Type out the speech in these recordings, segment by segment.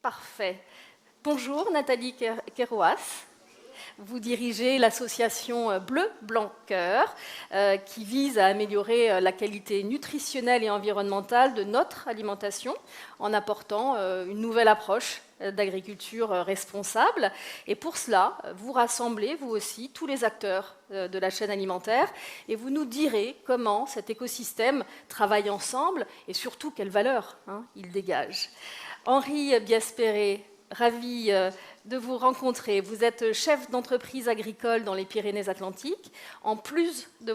Parfait. Bonjour Nathalie Kerouas. Vous dirigez l'association Bleu Blanc Cœur qui vise à améliorer la qualité nutritionnelle et environnementale de notre alimentation en apportant une nouvelle approche d'agriculture responsable. Et pour cela, vous rassemblez, vous aussi, tous les acteurs de la chaîne alimentaire et vous nous direz comment cet écosystème travaille ensemble et surtout quelles valeurs il dégage. Henri Biaspéré, ravi de vous rencontrer. Vous êtes chef d'entreprise agricole dans les Pyrénées-Atlantiques. En plus de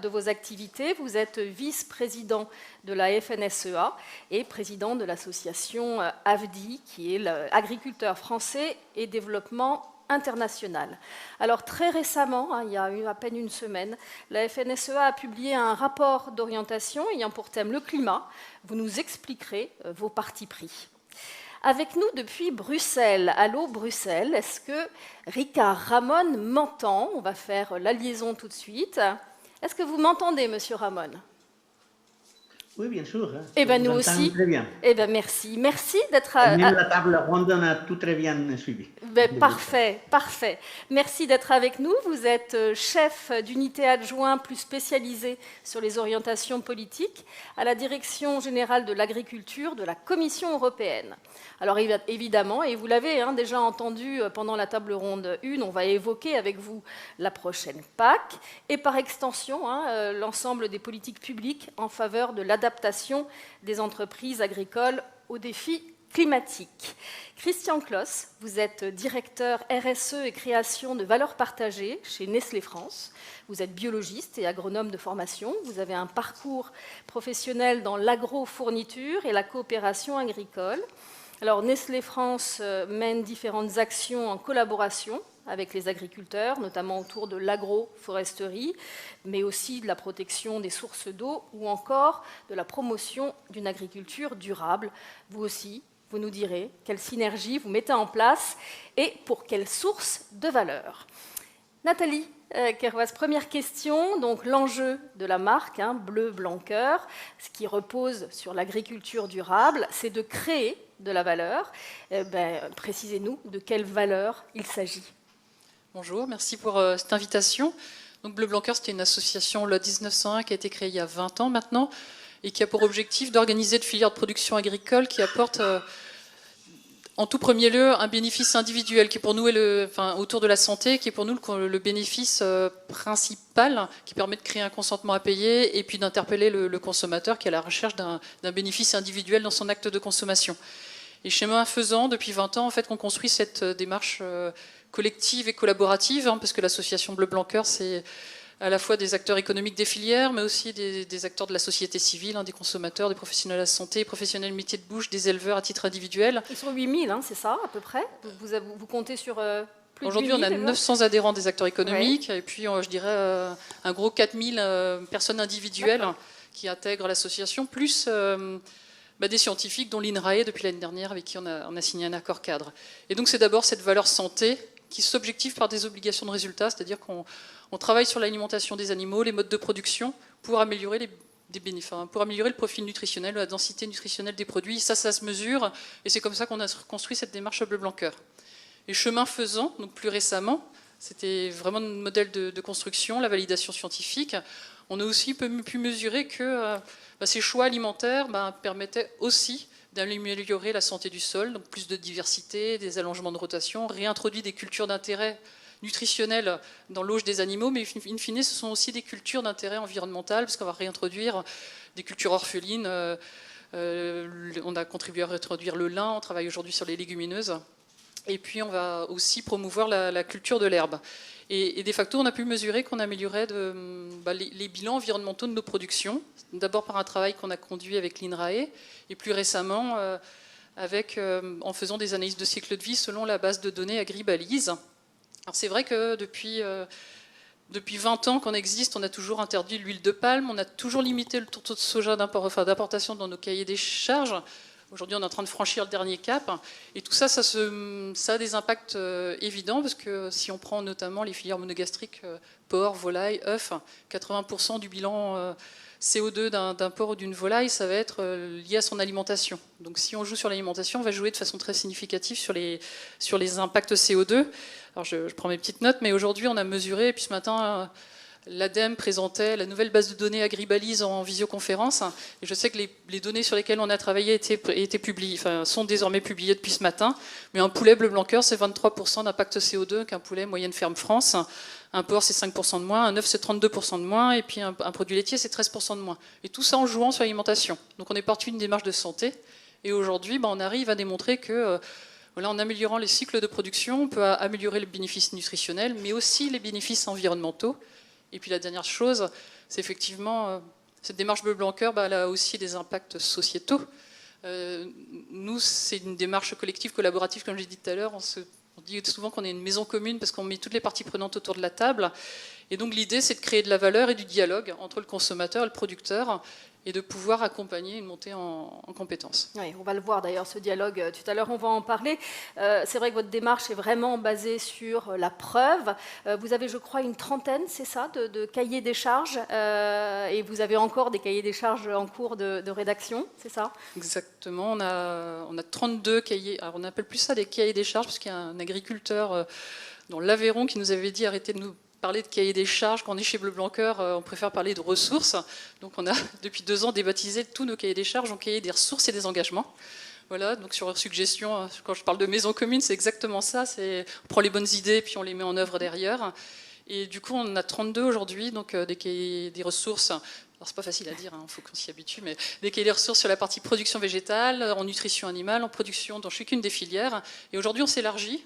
vos activités, vous êtes vice-président de la FNSEA et président de l'association AFDI, qui est l'agriculteur français et développement international. Alors très récemment, il y a eu à peine une semaine, la FNSEA a publié un rapport d'orientation ayant pour thème le climat. Vous nous expliquerez vos partis pris. Avec nous depuis Bruxelles. Allô Bruxelles, est-ce que Ricard Ramon m'entend? On va faire la liaison tout de suite. Est-ce que vous m'entendez, monsieur Ramon? Oui, bien sûr. Eh bien, nous aussi. Très bien. Eh bien, merci. Merci d'être Même la table ronde, on a tout très bien suivi. Ben, parfait, parfait. Merci d'être avec nous. Vous êtes chef d'unité adjoint plus spécialisé sur les orientations politiques à la Direction générale de l'agriculture de la Commission européenne. Alors évidemment, et vous l'avez déjà entendu pendant la table ronde 1, on va évoquer avec vous la prochaine PAC et par extension l'ensemble des politiques publiques en faveur de l'adaptation des entreprises agricoles aux défis climatique. Christian Kloss, vous êtes directeur RSE et création de valeurs partagées chez Nestlé France. Vous êtes biologiste et agronome de formation. Vous avez un parcours professionnel dans l'agrofourniture et la coopération agricole. Alors Nestlé France mène différentes actions en collaboration avec les agriculteurs, notamment autour de l'agroforesterie, mais aussi de la protection des sources d'eau ou encore de la promotion d'une agriculture durable. Vous aussi, vous nous direz quelle synergie vous mettez en place et pour quelle source de valeur. Nathalie Kerouas, première question. Donc l'enjeu de la marque Bleu Blanc Cœur, ce qui repose sur l'agriculture durable, c'est de créer de la valeur. Précisez-nous de quelle valeur il s'agit. Bonjour, merci pour cette invitation. Donc Bleu Blanc Cœur, c'était une association loi 1901 qui a été créée il y a 20 ans maintenant et qui a pour objectif d'organiser une filière de production agricole qui apporte en tout premier lieu un bénéfice individuel qui pour nous est autour de la santé, qui est pour nous le bénéfice principal qui permet de créer un consentement à payer et puis d'interpeller le consommateur qui est à la recherche d'un bénéfice individuel dans son acte de consommation. Et chemin faisant, depuis 20 ans, en fait, qu'on construit cette démarche collective et collaborative, parce que l'association Bleu Blanc Cœur, c'est à la fois des acteurs économiques des filières, mais aussi des acteurs de la société civile, des consommateurs, des professionnels de la santé, des professionnels métiers de bouche, des éleveurs à titre individuel. Ils sont 8000, c'est ça, à peu près. Vous comptez sur plus de 8000. Aujourd'hui, on a 900 adhérents des acteurs économiques, ouais. Et puis, je dirais, un gros 4000 personnes individuelles qui intègrent l'association, plus des scientifiques, dont l'INRAE, depuis l'année dernière, avec qui on a signé un accord cadre. Et donc, c'est d'abord cette valeur santé qui s'objective par des obligations de résultat, c'est-à-dire qu'on travaille sur l'alimentation des animaux, les modes de production, pour améliorer pour améliorer le profil nutritionnel, la densité nutritionnelle des produits. Ça se mesure, et c'est comme ça qu'on a construit cette démarche Bleu Blanc Cœur. Et chemin faisant, donc plus récemment, c'était vraiment notre modèle de construction, la validation scientifique. On a aussi pu mesurer que ces choix alimentaires permettaient aussi d'améliorer la santé du sol, donc plus de diversité, des allongements de rotation, réintroduit des cultures d'intérêt nutritionnel dans l'auge des animaux, mais in fine, ce sont aussi des cultures d'intérêt environnemental, parce qu'on va réintroduire des cultures orphelines. On a contribué à réintroduire le lin, on travaille aujourd'hui sur les légumineuses. Et puis, on va aussi promouvoir la culture de l'herbe. Et de facto, on a pu mesurer qu'on améliorait les bilans environnementaux de nos productions, d'abord par un travail qu'on a conduit avec l'INRAE, et plus récemment en faisant des analyses de cycle de vie selon la base de données Agribalise. Alors c'est vrai que depuis 20 ans qu'on existe, on a toujours interdit l'huile de palme, on a toujours limité le taux de soja d'importation dans nos cahiers des charges. Aujourd'hui, on est en train de franchir le dernier cap. Et tout ça, ça a des impacts évidents, parce que si on prend notamment les filières monogastriques, porc, volaille, œufs, 80% du bilan CO2 d'un porc ou d'une volaille, ça va être lié à son alimentation. Donc si on joue sur l'alimentation, on va jouer de façon très significative sur les impacts CO2. Alors je prends mes petites notes, mais aujourd'hui on a mesuré, et puis ce matin l'ADEME présentait la nouvelle base de données Agribalise en visioconférence, et je sais que les données sur lesquelles on a travaillé étaient publiées, enfin, sont désormais publiées depuis ce matin, mais un poulet bleu blanc cœur, c'est 23% d'impact CO2 qu'un poulet moyenne ferme France, un porc c'est 5% de moins, un œuf c'est 32% de moins, et puis un produit laitier c'est 13% de moins. Et tout ça en jouant sur l'alimentation. Donc on est parti d'une démarche de santé, et aujourd'hui on arrive à démontrer que voilà, en améliorant les cycles de production, on peut améliorer les bénéfices nutritionnels, mais aussi les bénéfices environnementaux. Et puis la dernière chose, c'est effectivement, cette démarche bleu blanc cœur, elle a aussi des impacts sociétaux. Nous, c'est une démarche collective, collaborative, comme j'ai dit tout à l'heure. On dit souvent qu'on est une maison commune parce qu'on met toutes les parties prenantes autour de la table. Et donc l'idée, c'est de créer de la valeur et du dialogue entre le consommateur et le producteur, et de pouvoir accompagner une montée en compétences. Oui, on va le voir d'ailleurs, ce dialogue, tout à l'heure on va en parler. C'est vrai que votre démarche est vraiment basée sur la preuve. Vous avez, je crois, une trentaine, c'est ça, de cahiers des charges, et vous avez encore des cahiers des charges en cours de rédaction, c'est ça? Exactement, on a 32 cahiers, alors on n'appelle plus ça des cahiers des charges, parce qu'il y a un agriculteur dans l'Aveyron qui nous avait dit arrêtez de nous parler de cahier des charges. Quand on est chez Bleu Blanc Cœur, on préfère parler de ressources. Donc on a depuis 2 ans débaptisé tous nos cahiers des charges en cahier des ressources et des engagements. Voilà, donc sur leur suggestion, quand je parle de maison commune, c'est exactement ça. On prend les bonnes idées puis on les met en œuvre derrière. Et du coup, on en a 32 aujourd'hui, donc des cahiers des ressources. Alors c'est pas facile à dire, il faut qu'on s'y habitue, mais des cahiers des ressources sur la partie production végétale, en nutrition animale, en production dans chacune des filières. Et aujourd'hui, on s'élargit.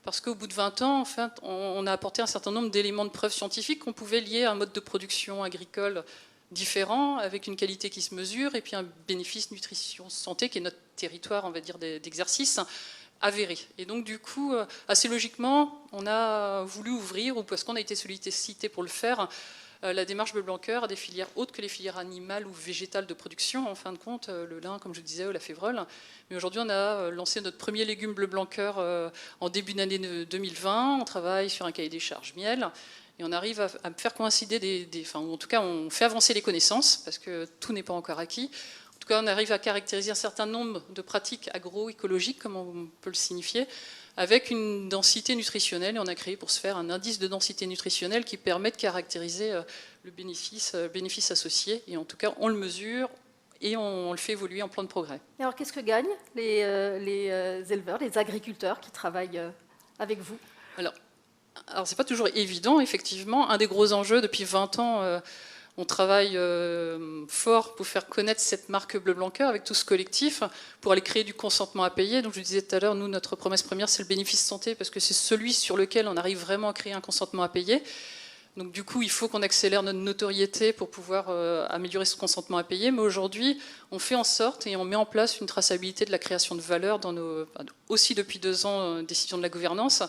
Parce qu'au bout de 20 ans, en fait, on a apporté un certain nombre d'éléments de preuve scientifiques qu'on pouvait lier à un mode de production agricole différent, avec une qualité qui se mesure, et puis un bénéfice nutrition santé, qui est notre territoire, on va dire, d'exercice, avéré. Et donc, du coup, assez logiquement, on a voulu ouvrir, ou parce qu'on a été sollicité pour le faire, la démarche Bleu Blanc Cœur à des filières autres que les filières animales ou végétales de production, en fin de compte, le lin, comme je disais, ou la févrole. Mais aujourd'hui, on a lancé notre premier légume Bleu Blanc Cœur en début d'année 2020. On travaille sur un cahier des charges miel, et on arrive à faire coïncider enfin, en tout cas, on fait avancer les connaissances, parce que tout n'est pas encore acquis. En tout cas, on arrive à caractériser un certain nombre de pratiques agroécologiques, comme on peut le signifier, avec une densité nutritionnelle, et on a créé pour ce faire un indice de densité nutritionnelle qui permet de caractériser le bénéfice associé, et en tout cas on le mesure et on le fait évoluer en plan de progrès. Et alors qu'est-ce que gagnent les éleveurs, les agriculteurs qui travaillent avec vous? Alors c'est pas toujours évident, effectivement. Un des gros enjeux depuis 20 ans, on travaille fort pour faire connaître cette marque Bleu Blanc Cœur avec tout ce collectif, pour aller créer du consentement à payer. Donc je vous disais tout à l'heure, nous, notre promesse première, c'est le bénéfice santé, parce que c'est celui sur lequel on arrive vraiment à créer un consentement à payer. Donc du coup, il faut qu'on accélère notre notoriété pour pouvoir améliorer ce consentement à payer. Mais aujourd'hui, on fait en sorte et on met en place une traçabilité de la création de valeur aussi depuis 2 ans, décision de la gouvernance.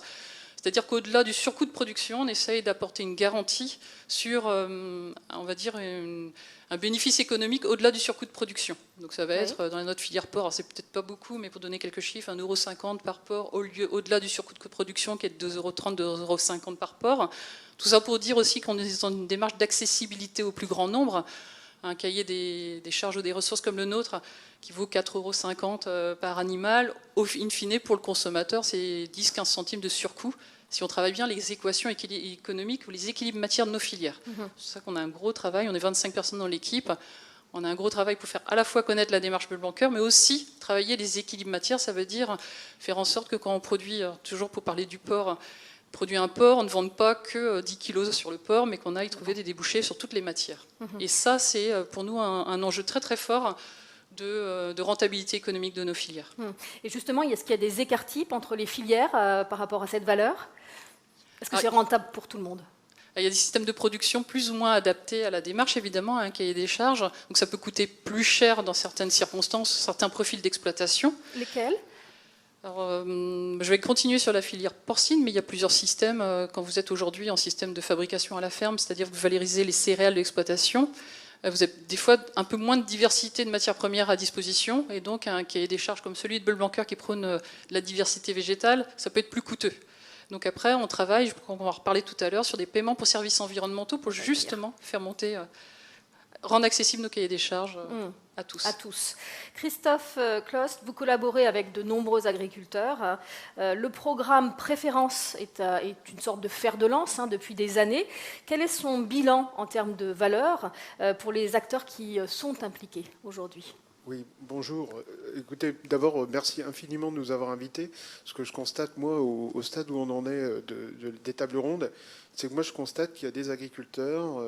C'est-à-dire qu'au-delà du surcoût de production, on essaye d'apporter une garantie sur, on va dire, un bénéfice économique au-delà du surcoût de production. Donc ça va être dans notre filière porc, alors c'est peut-être pas beaucoup, mais pour donner quelques chiffres, 1,50 € par porc au-delà du surcoût de production qui est de 2,30 €, 2,50 € par porc. Tout ça pour dire aussi qu'on est dans une démarche d'accessibilité au plus grand nombre. Un cahier des charges ou des ressources comme le nôtre, qui vaut 4,50 € par animal, in fine, pour le consommateur, c'est 10-15 centimes de surcoût, si on travaille bien les équations économiques ou les équilibres matières de nos filières. C'est pour ça qu'on a un gros travail, on est 25 personnes dans l'équipe, on a un gros travail pour faire à la fois connaître la démarche Bleu Blanc Cœur, mais aussi travailler les équilibres matières, ça veut dire faire en sorte que quand on produit, toujours pour parler du porc, produit un porc, on ne vende pas que 10 kilos sur le porc, mais qu'on aille trouver des débouchés sur toutes les matières. Et ça, c'est pour nous un enjeu très très fort de rentabilité économique de nos filières. Et justement, est-ce qu'il y a des écart-types entre les filières par rapport à cette valeur? Est-ce que c'est rentable pour tout le monde? Il y a des systèmes de production plus ou moins adaptés à la démarche, évidemment, à un cahier des charges. Donc ça peut coûter plus cher dans certaines circonstances, certains profils d'exploitation. Lesquels? Alors, je vais continuer sur la filière porcine, mais il y a plusieurs systèmes. Quand vous êtes aujourd'hui en système de fabrication à la ferme, c'est-à-dire que vous valorisez les céréales de l'exploitation, vous avez des fois un peu moins de diversité de matières premières à disposition, et donc un cahier des charges comme celui de Bleu Blanc Cœur qui prône la diversité végétale, ça peut être plus coûteux. Donc après, on travaille, on va en reparler tout à l'heure, sur des paiements pour services environnementaux pour justement faire monter rendre accessibles nos cahiers des charges à tous. À tous. Christophe Clost, vous collaborez avec de nombreux agriculteurs. Le programme Préférence est une sorte de fer de lance depuis des années. Quel est son bilan en termes de valeur pour les acteurs qui sont impliqués aujourd'hui ? Oui, bonjour. Écoutez, d'abord, merci infiniment de nous avoir invités. Ce que je constate, moi, au stade où on en est des tables rondes, c'est que moi, je constate qu'il y a des agriculteurs,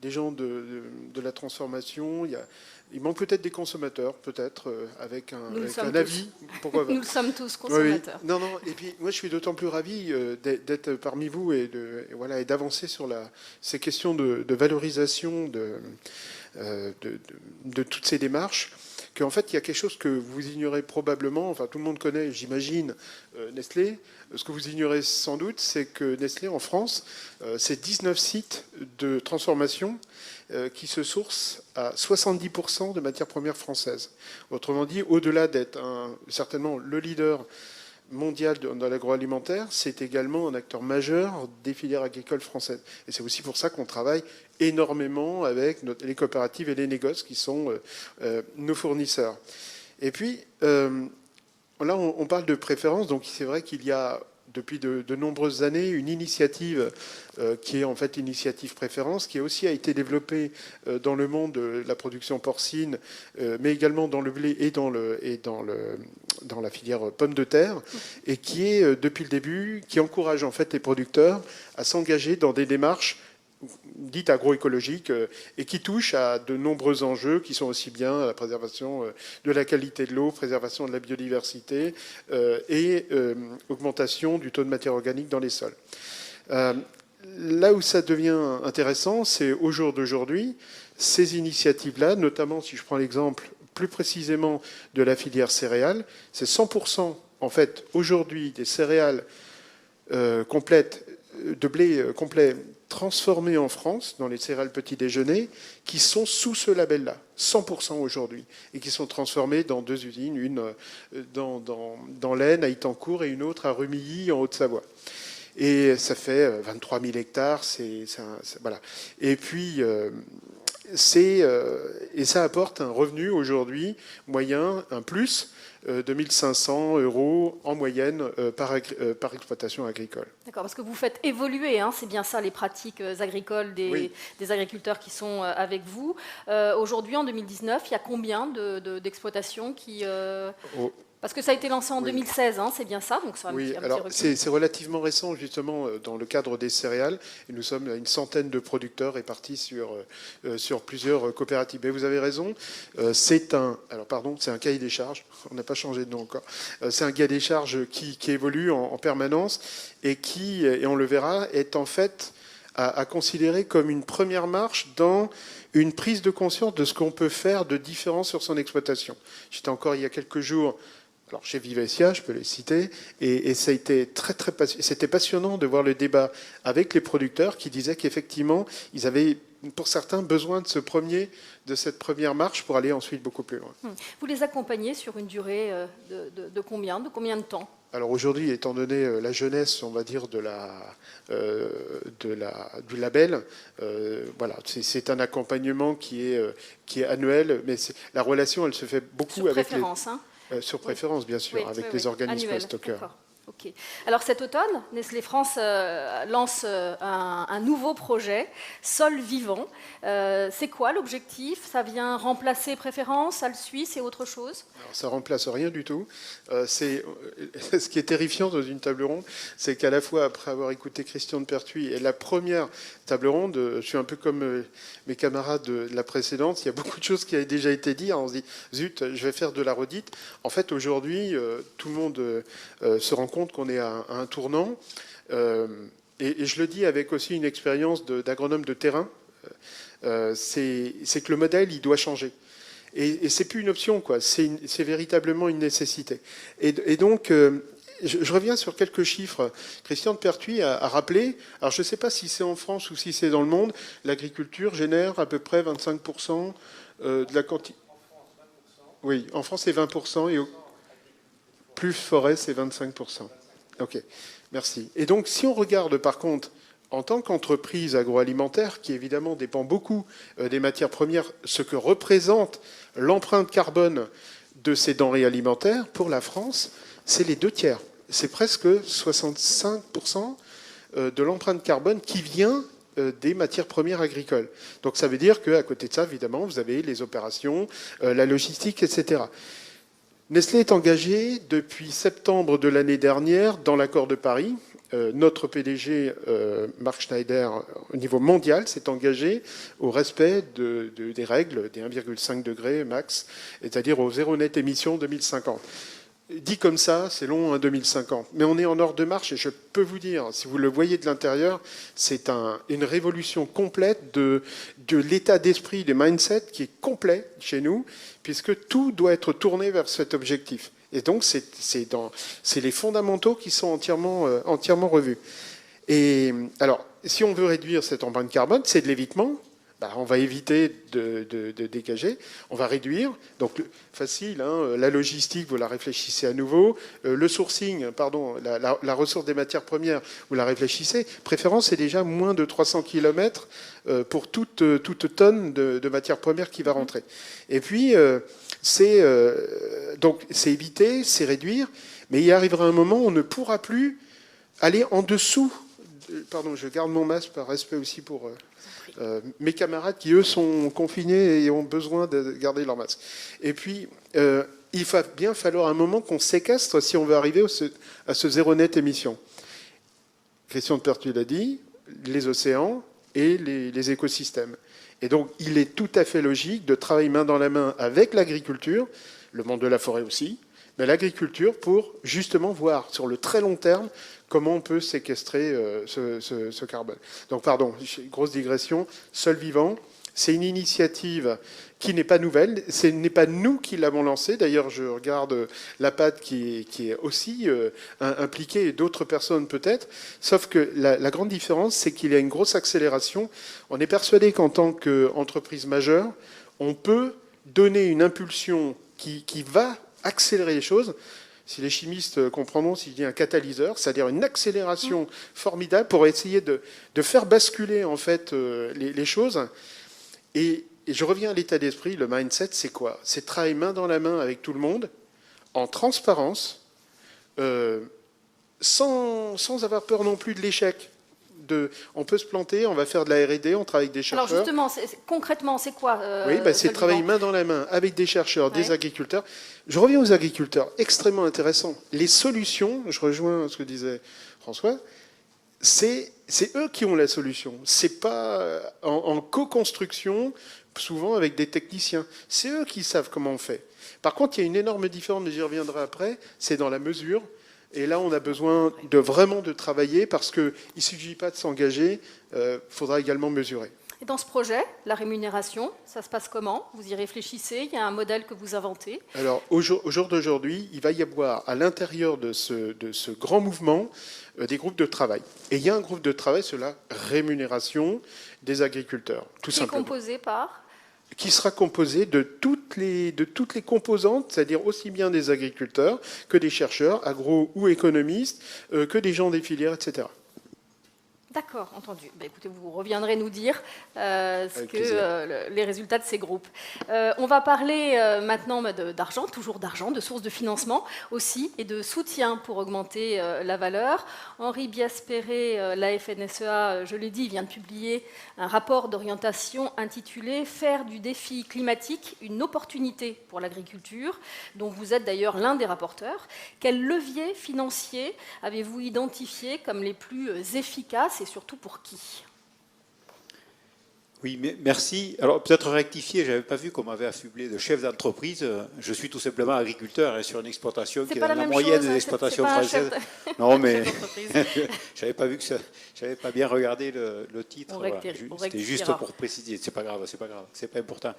des gens de la transformation. Il manque peut-être des consommateurs, peut-être, avec un avis. Pourquoi pas. Nous le sommes tous, consommateurs. Oui. Non. Et puis, moi, je suis d'autant plus ravi d'être parmi vous et d'avancer sur ces questions de valorisation de toutes ces démarches. Qu'en fait, il y a quelque chose que vous ignorez probablement, enfin tout le monde connaît, j'imagine, Nestlé. Ce que vous ignorez sans doute, c'est que Nestlé, en France, c'est 19 sites de transformation qui se sourcent à 70% de matières premières françaises. Autrement dit, au-delà d'être certainement le leader mondial dans l'agroalimentaire, c'est également un acteur majeur des filières agricoles françaises. Et c'est aussi pour ça qu'on travaille énormément avec les coopératives et les négoces qui sont nos fournisseurs. Et puis, là, on parle de préférence, donc c'est vrai qu'il y a depuis de nombreuses années une initiative qui est en fait l'initiative préférence, qui aussi a été développée dans le monde de la production porcine, mais également dans le blé et dans la filière pommes de terre, et qui est depuis le début, qui encourage en fait les producteurs à s'engager dans des démarches dites agroécologiques et qui touchent à de nombreux enjeux qui sont aussi bien à la préservation de la qualité de l'eau, préservation de la biodiversité et augmentation du taux de matière organique dans les sols. Là où ça devient intéressant, c'est au jour d'aujourd'hui, ces initiatives-là, notamment si je prends l'exemple plus précisément de la filière céréales, c'est 100% en fait aujourd'hui des céréales complètes, de blé complet transformés en France, dans les céréales petit déjeuner, qui sont sous ce label-là, 100% aujourd'hui, et qui sont transformés dans 2 usines, une dans l'Aisne, à Itancourt, et une autre à Rumilly, en Haute-Savoie. Et ça fait 23 000 hectares, voilà. Et puis, et ça apporte un revenu aujourd'hui moyen, un plus, de 1 500 € en moyenne par exploitation agricole. D'accord, parce que vous faites évoluer, c'est bien ça, les pratiques agricoles des agriculteurs qui sont avec vous. Aujourd'hui, en 2019, il y a combien d'exploitations qui... Parce que ça a été lancé en 2016, c'est bien ça, donc ça a oui, un alors petit c'est relativement récent justement dans le cadre des céréales. Et nous sommes à une centaine de producteurs répartis sur plusieurs coopératives. Et vous avez raison, c'est un cahier des charges. On n'a pas changé de nom encore. C'est un cahier des charges qui évolue en permanence et qui, et on le verra, est en fait à considérer comme une première marche dans une prise de conscience de ce qu'on peut faire de différent sur son exploitation. J'étais encore il y a quelques jours. Alors chez Vivesia, je peux les citer, et ça a été c'était passionnant de voir le débat avec les producteurs qui disaient qu'effectivement, ils avaient, pour certains, besoin de cette première marche pour aller ensuite beaucoup plus loin. Vous les accompagnez sur une durée de combien de temps ? Alors aujourd'hui, étant donné la jeunesse, on va dire, du label, voilà, c'est un accompagnement qui est annuel, mais la relation, elle se fait beaucoup sur avec préférence, sur préférence, bien sûr, avec les organismes stockeurs. Okay. Alors cet automne, Nestlé France lance un nouveau projet, Sol Vivant. C'est quoi l'objectif ? Ça vient remplacer Préférence, Salle Suisse et autre chose ? Alors, ça remplace rien du tout. Ce qui est terrifiant dans une table ronde, c'est qu'à la fois, après avoir écouté Christian de Pertuis et la première table ronde, je suis un peu comme mes camarades de la précédente, il y a beaucoup de choses qui ont déjà été dites. On se dit, zut, je vais faire de la redite. En fait, aujourd'hui, tout le monde se rend compte qu'on est à un tournant. Et je le dis avec aussi une expérience d'agronome de terrain. C'est que le modèle, il doit changer. Et c'est plus une option, quoi. C'est véritablement une nécessité. Et donc, je reviens sur quelques chiffres. Christian de Pertuis a rappelé, alors je ne sais pas si c'est en France ou si c'est dans le monde, l'agriculture génère à peu près 25% de la quantité. Oui, en France, c'est 20%, et plus forêt, c'est 25%. Ok, merci. Et donc, si on regarde, par contre, en tant qu'entreprise agroalimentaire, qui évidemment dépend beaucoup des matières premières, ce que représente l'empreinte carbone de ces denrées alimentaires, pour la France, c'est les 2/3. C'est presque 65% de l'empreinte carbone qui vient des matières premières agricoles. Donc ça veut dire qu'à côté de ça, évidemment, vous avez les opérations, la logistique, etc. Nestlé est engagé depuis septembre de l'année dernière dans l'accord de Paris. Notre PDG, Mark Schneider, au niveau mondial, s'est engagé au respect des règles des 1,5 degrés max, c'est-à-dire au zéro net émission 2050. Dit comme ça, c'est long, 2050. Mais on est en ordre de marche et je peux vous dire, si vous le voyez de l'intérieur, c'est une révolution complète de l'état d'esprit, du mindset qui est complet chez nous, puisque tout doit être tourné vers cet objectif. Et donc, c'est les fondamentaux qui sont entièrement revus. Et alors, si on veut réduire cette empreinte carbone, c'est de l'évitement. On va éviter de dégager, on va réduire. Donc, facile, hein, la logistique, vous la réfléchissez à nouveau. Le sourcing, pardon, la ressource des matières premières, vous la réfléchissez. Préférence, c'est déjà moins de 300 km pour toute tonne de matières premières qui va rentrer. Et puis, donc, c'est éviter, c'est réduire, mais il arrivera un moment où on ne pourra plus aller en dessous. Pardon, je garde mon masque par respect aussi pour mes camarades qui, eux, sont confinés et ont besoin de garder leur masque. Et puis, il va bien falloir un moment qu'on séquestre si on veut arriver à ce zéro net émission. Christian de Pertuis l'a dit, les océans et les écosystèmes. Et donc, il est tout à fait logique de travailler main dans la main avec l'agriculture, le monde de la forêt aussi, mais l'agriculture pour justement voir sur le très long terme comment on peut séquestrer ce carbone. Donc, pardon, grosse digression. Sol Vivant, c'est une initiative qui n'est pas nouvelle. Ce n'est pas nous qui l'avons lancée. D'ailleurs, je regarde la PAD qui est aussi impliquée, et d'autres personnes peut-être. Sauf que la grande différence, c'est qu'il y a une grosse accélération. On est persuadé qu'en tant qu'entreprise majeure, on peut donner une impulsion qui va accélérer les choses. Si les chimistes comprendront, si je dis un catalyseur, c'est-à-dire une accélération formidable pour essayer de faire basculer en fait les choses. Et je reviens à l'état d'esprit, le mindset, c'est quoi? C'est travailler main dans la main avec tout le monde, en transparence, sans avoir peur non plus de l'échec. On peut se planter, on va faire de la R&D, on travaille avec des chercheurs. Alors justement, concrètement, c'est quoi Oui, c'est de travailler main dans la main avec des chercheurs, des agriculteurs. Je reviens aux agriculteurs, extrêmement intéressant. Les solutions, je rejoins ce que disait François, c'est eux qui ont la solution. C'est pas en co-construction, souvent avec des techniciens. C'est eux qui savent comment on fait. Par contre, il y a une énorme différence, mais j'y reviendrai après, c'est dans la mesure. Et là, on a besoin vraiment de travailler parce qu'il ne suffit pas de s'engager, il faudra également mesurer. Et dans ce projet, la rémunération, ça se passe comment? Vous y réfléchissez? Il y a un modèle que vous inventez? Alors, au jour d'aujourd'hui, il va y avoir à l'intérieur de ce grand mouvement des groupes de travail. Et il y a un groupe de travail sur la rémunération des agriculteurs, tout simplement. Qui est composé par? Qui sera composé de toutes les composantes, c'est-à-dire aussi bien des agriculteurs que des chercheurs, agro ou économistes, que des gens des filières, etc. D'accord, entendu. Écoutez, vous reviendrez nous dire les résultats de ces groupes. On va parler maintenant d'argent, toujours d'argent, de sources de financement aussi, et de soutien pour augmenter la valeur. Henri Biaspéré, la FNSEA, je l'ai dit, vient de publier un rapport d'orientation intitulé « Faire du défi climatique une opportunité pour l'agriculture », dont vous êtes d'ailleurs l'un des rapporteurs. Quels leviers financiers avez-vous identifiés comme les plus efficaces et surtout pour qui? Oui, merci. Alors peut-être rectifier, je n'avais pas vu qu'on m'avait affublé de chef d'entreprise. Je suis tout simplement agriculteur et sur une exploitation qui est dans la moyenne des exploitations françaises. Non, mais j'avais pas vu que ça, j'avais pas bien regardé le titre. Voilà. C'était juste pour préciser. C'est pas grave, c'est pas important.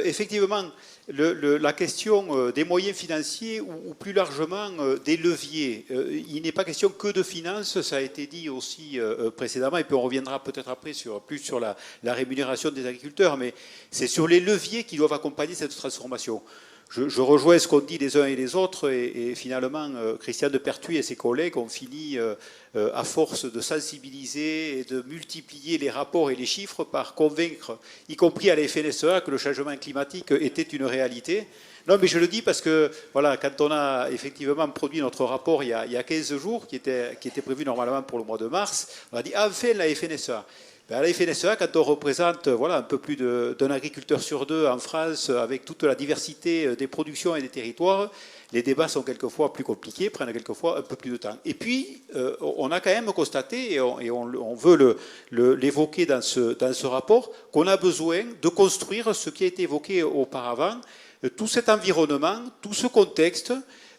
Effectivement, la question des moyens financiers ou plus largement des leviers. Il n'est pas question que de finances, ça a été dit aussi précédemment, et puis on reviendra peut-être après plus sur la rémunération des agriculteurs, mais c'est sur les leviers qui doivent accompagner cette transformation. je rejoins ce qu'ont dit les uns et les autres, et finalement, Christian de Pertuis et ses collègues ont fini, à force de sensibiliser et de multiplier les rapports et les chiffres, par convaincre, y compris à la FNSEA, que le changement climatique était une réalité. Non, mais je le dis parce que, voilà, quand on a effectivement produit notre rapport il y a 15 jours, qui était prévu normalement pour le mois de mars, on a dit, enfin, la FNSEA. À la FNSEA, quand on représente un peu plus d'un agriculteur sur deux en France, avec toute la diversité des productions et des territoires, les débats sont quelquefois plus compliqués, prennent quelquefois un peu plus de temps. Et puis, on a quand même constaté, et on veut l'évoquer dans ce rapport, qu'on a besoin de construire ce qui a été évoqué auparavant, tout cet environnement, tout ce contexte,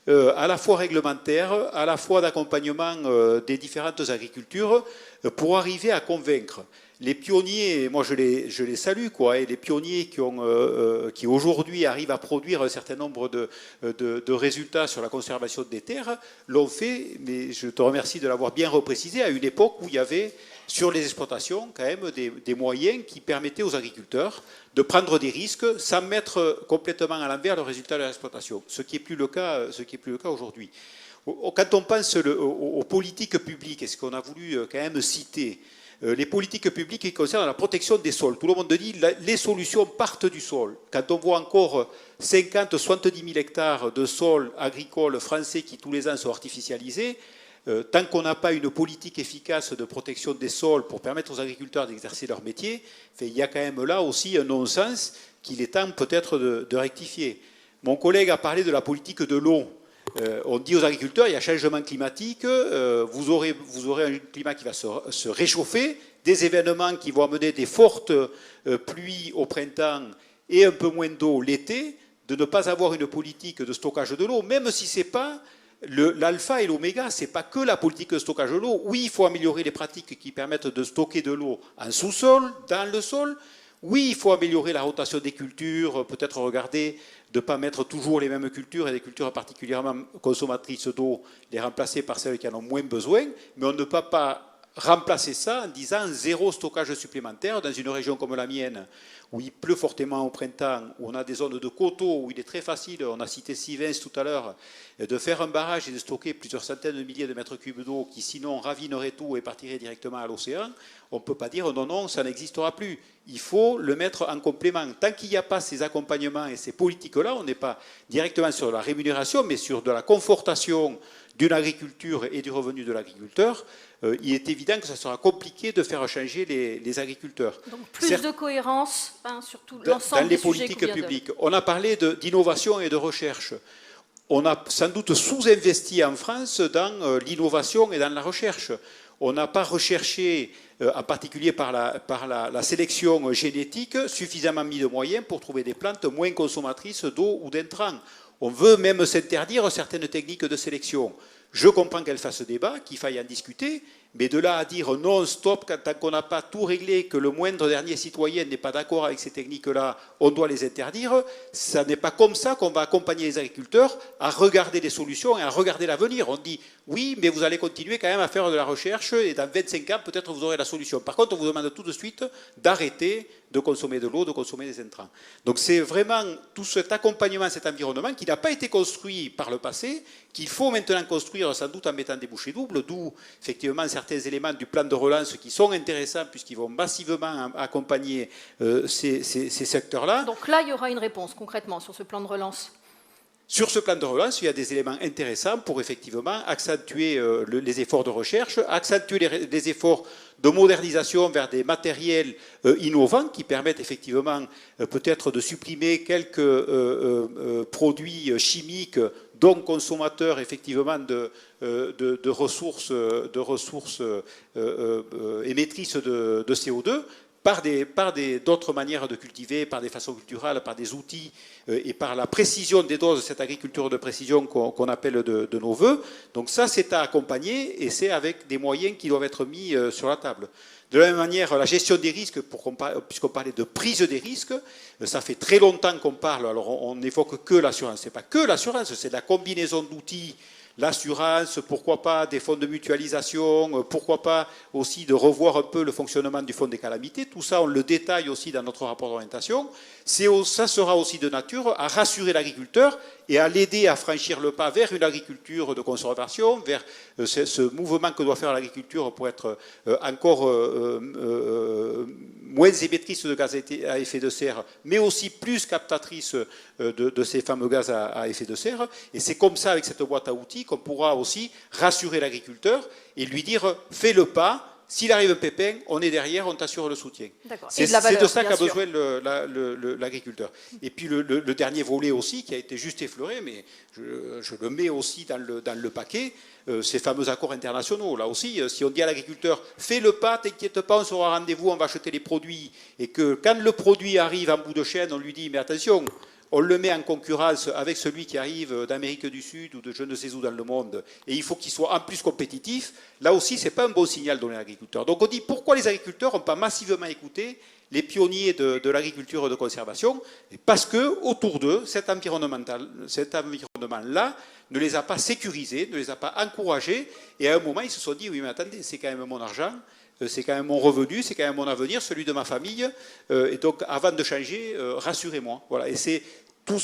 à la fois réglementaire, à la fois d'accompagnement des différentes agricultures, pour arriver à convaincre. Les pionniers, moi je les salue, quoi, et les pionniers qui aujourd'hui arrivent à produire un certain nombre de résultats sur la conservation des terres, l'ont fait, mais je te remercie de l'avoir bien reprécisé, à une époque où il y avait sur les exploitations quand même des moyens qui permettaient aux agriculteurs de prendre des risques sans mettre complètement à l'envers le résultat de l'exploitation, ce qui n'est plus le cas aujourd'hui. Quand on pense aux politiques publiques, et ce qu'on a voulu quand même citer, les politiques publiques qui concernent la protection des sols. Tout le monde dit que les solutions partent du sol. Quand on voit encore 50-70 000 hectares de sols agricoles français qui tous les ans sont artificialisés, tant qu'on n'a pas une politique efficace de protection des sols pour permettre aux agriculteurs d'exercer leur métier, il y a quand même là aussi un non-sens qu'il est temps peut-être de rectifier. Mon collègue a parlé de la politique de l'eau. On dit aux agriculteurs, il y a changement climatique, vous aurez un climat qui va se réchauffer, des événements qui vont amener des fortes pluies au printemps et un peu moins d'eau l'été, de ne pas avoir une politique de stockage de l'eau, même si ce n'est pas l'alpha et l'oméga, ce n'est pas que la politique de stockage de l'eau. Oui, il faut améliorer les pratiques qui permettent de stocker de l'eau en sous-sol, dans le sol. Oui, il faut améliorer la rotation des cultures, peut-être regarder de ne pas mettre toujours les mêmes cultures et des cultures particulièrement consommatrices d'eau, les remplacer par celles qui en ont moins besoin, mais on ne peut pas remplacer ça en disant zéro stockage supplémentaire dans une région comme la mienne, où il pleut fortement au printemps, où on a des zones de coteaux, où il est très facile, on a cité Sivens tout à l'heure, de faire un barrage et de stocker plusieurs centaines de milliers de mètres cubes d'eau qui sinon ravinerait tout et partirait directement à l'océan. On ne peut pas dire non, non, ça n'existera plus. Il faut le mettre en complément. Tant qu'il n'y a pas ces accompagnements et ces politiques-là, on n'est pas directement sur la rémunération, mais sur de la confortation d'une agriculture et du revenu de l'agriculteur. Il est évident que ça sera compliqué de faire changer les agriculteurs. Donc plus de cohérence sur tout l'ensemble des politiques publiques. On a parlé d'innovation et de recherche. On a sans doute sous-investi en France dans l'innovation et dans la recherche. On n'a pas recherché, en particulier par la sélection génétique, suffisamment mis de moyens pour trouver des plantes moins consommatrices d'eau ou d'intrants. On veut même s'interdire certaines techniques de sélection. Je comprends qu'elle fasse débat, qu'il faille en discuter, mais de là à dire non, stop, tant qu'on n'a pas tout réglé, que le moindre dernier citoyen n'est pas d'accord avec ces techniques-là, on doit les interdire, ça n'est pas comme ça qu'on va accompagner les agriculteurs à regarder les solutions et à regarder l'avenir. On dit oui, mais vous allez continuer quand même à faire de la recherche et dans 25 ans, peut-être vous aurez la solution. Par contre, on vous demande tout de suite d'arrêter de consommer de l'eau, de consommer des intrants. Donc c'est vraiment tout cet accompagnement, cet environnement qui n'a pas été construit par le passé, qu'il faut maintenant construire sans doute en mettant des bouchées doubles, d'où effectivement certains éléments du plan de relance qui sont intéressants puisqu'ils vont massivement accompagner ces secteurs-là. Donc là, il y aura une réponse concrètement sur ce plan de relance. Sur ce plan de relance, il y a des éléments intéressants pour effectivement accentuer les efforts de recherche, accentuer les efforts de modernisation vers des matériels innovants qui permettent effectivement peut-être de supprimer quelques produits chimiques donc consommateurs effectivement de ressources émettrices de CO2, par d'autres manières de cultiver, par des façons culturelles, par des outils et par la précision des doses, cette agriculture de précision qu'on appelle de nos voeux. Donc ça, c'est à accompagner et c'est avec des moyens qui doivent être mis sur la table. De la même manière, la gestion des risques, puisqu'on parlait de prise des risques, ça fait très longtemps qu'on parle, alors on n'évoque que l'assurance. Ce n'est pas que l'assurance, c'est la combinaison d'outils, l'assurance, pourquoi pas des fonds de mutualisation, pourquoi pas aussi de revoir un peu le fonctionnement du fonds des calamités. Tout ça, on le détaille aussi dans notre rapport d'orientation. Ça sera aussi de nature à rassurer l'agriculteur et à l'aider à franchir le pas vers une agriculture de conservation, vers ce mouvement que doit faire l'agriculture pour être encore moins émettrice de gaz à effet de serre, mais aussi plus captatrice de ces fameux gaz à effet de serre. Et c'est comme ça, avec cette boîte à outils, qu'on pourra aussi rassurer l'agriculteur et lui dire « fais le pas ». S'il arrive un pépin, on est derrière, on t'assure le soutien. C'est de ça qu'a besoin l'agriculteur. Et puis le dernier volet aussi, qui a été juste effleuré, mais je le mets aussi dans le paquet, ces fameux accords internationaux. Là aussi, si on dit à l'agriculteur, fais le pas, t'inquiète pas, on sera au rendez-vous, on va acheter les produits. Et que quand le produit arrive en bout de chaîne, on lui dit, mais attention, on le met en concurrence avec celui qui arrive d'Amérique du Sud ou de je ne sais où dans le monde, et il faut qu'il soit en plus compétitif, là aussi, ce n'est pas un bon signal donné à l'agriculteur. Donc on dit, pourquoi les agriculteurs n'ont pas massivement écouté les pionniers de l'agriculture de conservation? Parce que autour d'eux, cet environnement-là ne les a pas sécurisés, ne les a pas encouragés, et à un moment, ils se sont dit, oui, mais attendez, c'est quand même mon argent, c'est quand même mon revenu, c'est quand même mon avenir, celui de ma famille. Et donc, avant de changer, rassurez-moi. Voilà. Et c'est toutes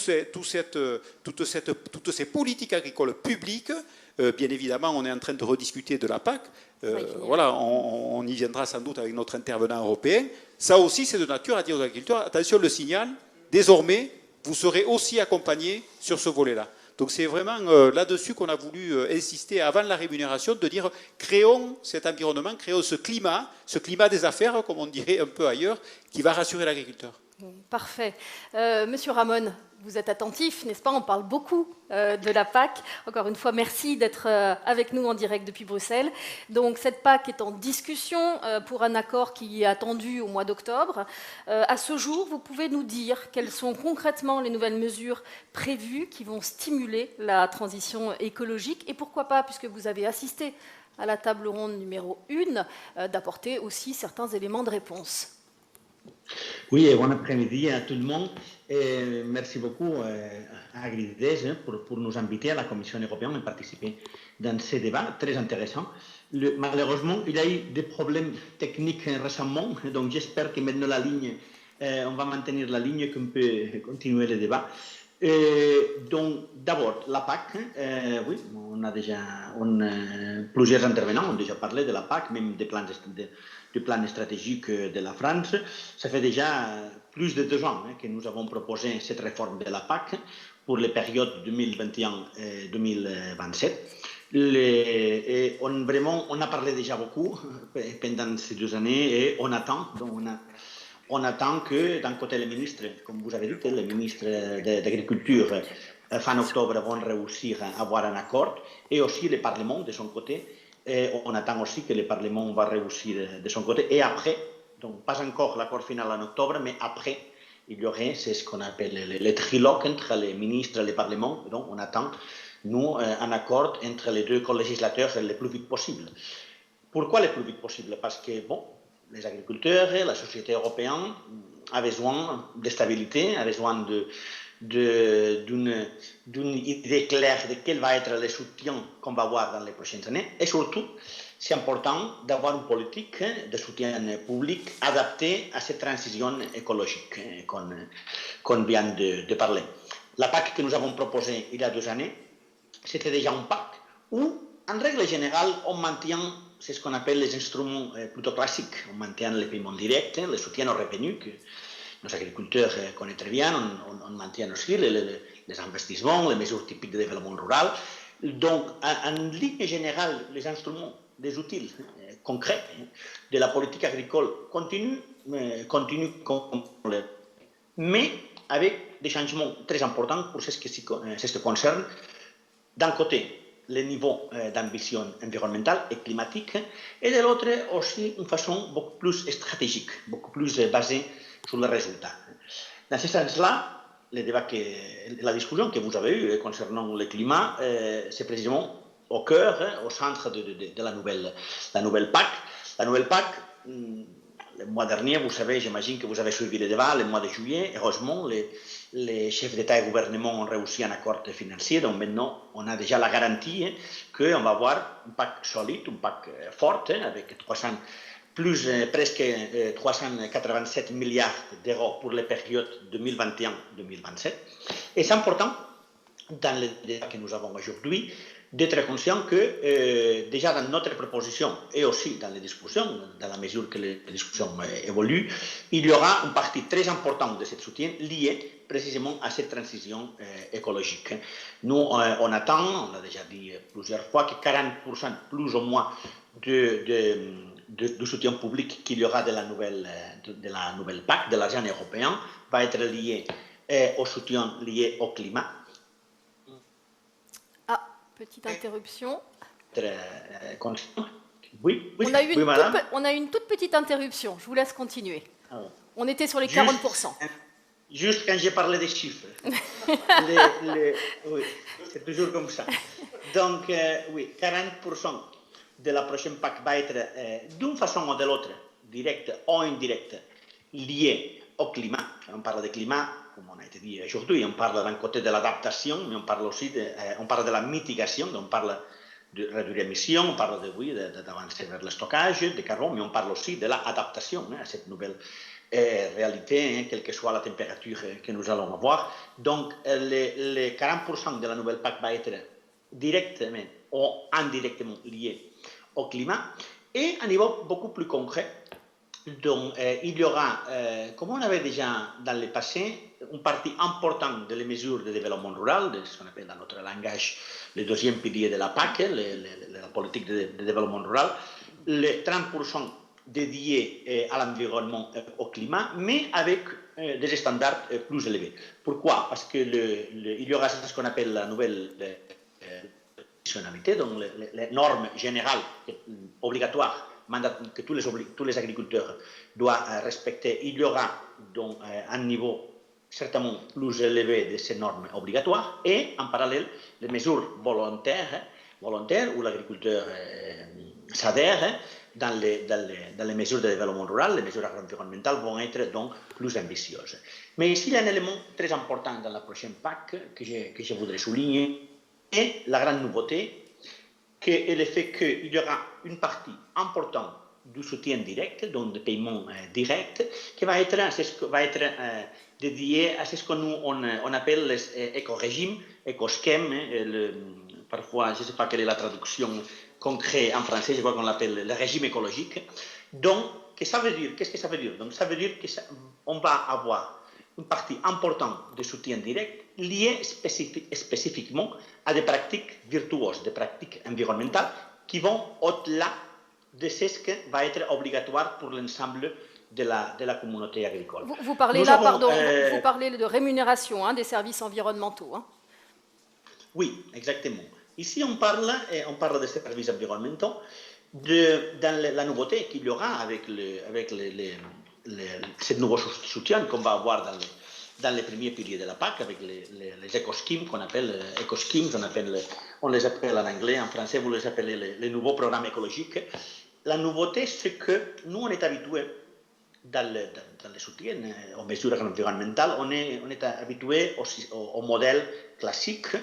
ces politiques agricoles publiques. Bien évidemment, on est en train de rediscuter de la PAC. Voilà, on y viendra sans doute avec notre intervenant européen. Ça aussi, c'est de nature à dire aux agriculteurs, attention, le signal, désormais, vous serez aussi accompagnés sur ce volet-là. Donc c'est vraiment là-dessus qu'on a voulu insister avant la rémunération, de dire créons cet environnement, créons ce climat des affaires, comme on dirait un peu ailleurs, qui va rassurer l'agriculteur. Parfait. Monsieur Ramon, vous êtes attentif, n'est-ce pas? On parle beaucoup de la PAC. Encore une fois, merci d'être avec nous en direct depuis Bruxelles. Donc, cette PAC est en discussion pour un accord qui est attendu au mois d'octobre. À ce jour, vous pouvez nous dire quelles sont concrètement les nouvelles mesures prévues qui vont stimuler la transition écologique et pourquoi pas, puisque vous avez assisté à la table ronde numéro 1, d'apporter aussi certains éléments de réponse. Oui, et bon après-midi à tout le monde. Et merci beaucoup à Agrides pour nous inviter à la Commission européenne à participer dans ce débat très intéressant. Malheureusement, il y a eu des problèmes techniques récemment, donc j'espère que maintenant la ligne, on va maintenir la ligne, qu'on peut continuer le débat. Donc, d'abord, la PAC, oui, on a déjà plusieurs intervenants ont déjà parlé de la PAC, même des plans du plan stratégique de la France. Ça fait déjà plus de 2 ans que nous avons proposé cette réforme de la PAC pour les périodes 2021-2027. Et on a parlé déjà beaucoup pendant ces 2 années et on attend. Donc on attend que d'un côté les ministres, comme vous avez dit, les ministres d'agriculture fin octobre vont réussir à avoir un accord et aussi le Parlement de son côté. Et on attend aussi que le Parlement va réussir de son côté. Et après, donc pas encore l'accord final en octobre, mais après, il y aurait, c'est ce qu'on appelle le trilogue entre les ministres et le Parlement. Donc on attend, nous, un accord entre les 2 co-législateurs le plus vite possible. Pourquoi le plus vite possible? Parce que, bon, les agriculteurs, la société européenne a besoin de stabilité, a besoin d'une idée claire de quel va être le soutien qu'on va avoir dans les prochaines années. Et surtout, c'est important d'avoir une politique de soutien public adaptée à cette transition écologique qu'on vient de parler. La PAC que nous avons proposée il y a 2 années, c'était déjà une PAC où, en règle générale, on maintient, c'est ce qu'on appelle les instruments plutôt classiques. On maintient les paiements directs, le soutien aux revenus que nos agriculteurs connaissent très bien, on maintient aussi les investissements, les mesures typiques de développement rural. Donc, en ligne générale, les instruments, des outils concrets de la politique agricole continuent mais avec des changements très importants pour ce qui concerne, d'un côté, le niveau d'ambition environnementale et climatique, et de l'autre aussi une façon beaucoup plus stratégique, beaucoup plus basée sur les résultats. Dans ce sens-là, la discussion que vous avez eue concernant le climat, c'est précisément au cœur, au centre de la nouvelle PAC. La nouvelle PAC, le mois dernier, vous savez, j'imagine que vous avez suivi le débat, le mois de juillet. Heureusement, les chefs d'État et de gouvernement ont réussi un accord financier. Donc maintenant, on a déjà la garantie qu'on va avoir un PAC solide, un PAC fort, avec presque 387 milliards d'euros pour les périodes 2021-2027. Et c'est important, dans le débat que nous avons aujourd'hui, d'être conscient que déjà dans notre proposition et aussi dans les discussions, dans la mesure que les discussions évoluent, il y aura une partie très importante de ce soutien liée précisément à cette transition écologique. Nous, on attend, on l'a déjà dit plusieurs fois, que 40% plus ou moins du soutien public qu'il y aura de la nouvelle PAC, de l'argent européen, va être lié au soutien lié au climat. Petite interruption. Oui, on a eu une toute petite interruption. Je vous laisse continuer. On était sur les 40%. Juste quand j'ai parlé des chiffres. Oui, c'est toujours comme ça. Donc, oui, 40% de la prochaine PAC va être d'une façon ou de l'autre, directe ou indirecte, liée au climat. On parle de climat, comme on a été dit aujourd'hui, on parle d'un côté de l'adaptation, mais on parle aussi on parle de la mitigation, on parle de réduire l'émission, on parle d'avancer vers le stockage de carbone, mais on parle aussi de l'adaptation à cette nouvelle réalité, quelle que soit la température que nous allons avoir. Donc, les 40% de la nouvelle PAC va être directement ou indirectement lié au climat. Et à un niveau beaucoup plus concret, donc, il y aura, comme on avait déjà dans le passé, une partie importante des mesures de développement rural, de ce qu'on appelle dans notre langage le deuxième pilier de la PAC, la politique de développement rural, les 30% dédiés à l'environnement, au climat, mais avec des standards plus élevés. Pourquoi? Parce qu'il y aura ce qu'on appelle la nouvelle conditionnalité, donc les normes générales obligatoires que tous les agriculteurs doivent respecter. Il y aura donc un niveau certainement plus élevé de ces normes obligatoires et en parallèle les mesures volontaires où l'agriculteur s'adhère dans les mesures de développement rural, les mesures environnementales vont être donc plus ambitieuses. Mais ici, il y a un élément très important dans la prochaine PAC que je voudrais souligner, et la grande nouveauté, qui est le fait qu'il y aura une partie importante du soutien direct, donc des paiements directs, qui va être dédié à ce qu'on appelle les éco-régimes, éco-schèmes, parfois, je ne sais pas quelle est la traduction concrète en français, je crois qu'on l'appelle le régime écologique. Donc, qu'est-ce que ça veut dire? Donc, ça veut dire qu'on va avoir une partie importante de soutien direct liée spécifiquement à des pratiques vertueuses, des pratiques environnementales qui vont au-delà de ce qui va être obligatoire pour l'ensemble de la communauté agricole. Vous parlez là, pardon, vous parlez de rémunération des services environnementaux. Oui, exactement. Ici, on parle de services environnementaux, dans la nouveauté qu'il y aura avec ce nouveau soutien qu'on va avoir dans les premiers piliers de la PAC, avec les éco-schemes qu'on appelle éco-schemes, on les appelle en anglais, en français vous les appelez les nouveaux programmes écologiques. La nouveauté, c'est que nous, on est habitués dans le soutien aux mesures environnementales, on est habitué au modèle classique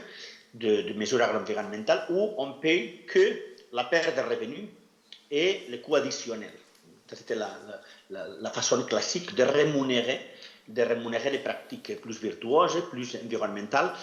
de mesures environnementales où on paye que la perte de revenus et les coûts additionnels. C'était la façon classique de rémunérer les pratiques plus vertueuses, plus environnementales,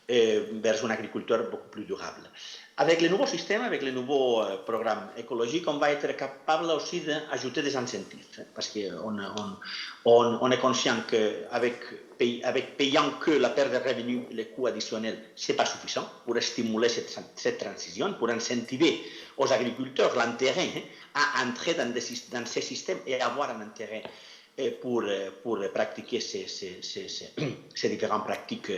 vers un agriculteur beaucoup plus durable. Avec le nouveau système, avec le nouveau programme écologique, on va être capable aussi d'ajouter des incentives, parce qu'on est conscient qu'avec payant que la perte de revenus et les coûts additionnels, ce n'est pas suffisant pour stimuler cette transition, pour incentiver aux agriculteurs l'intérêt à entrer dans ces systèmes et avoir un intérêt pour pratiquer ces différentes pratiques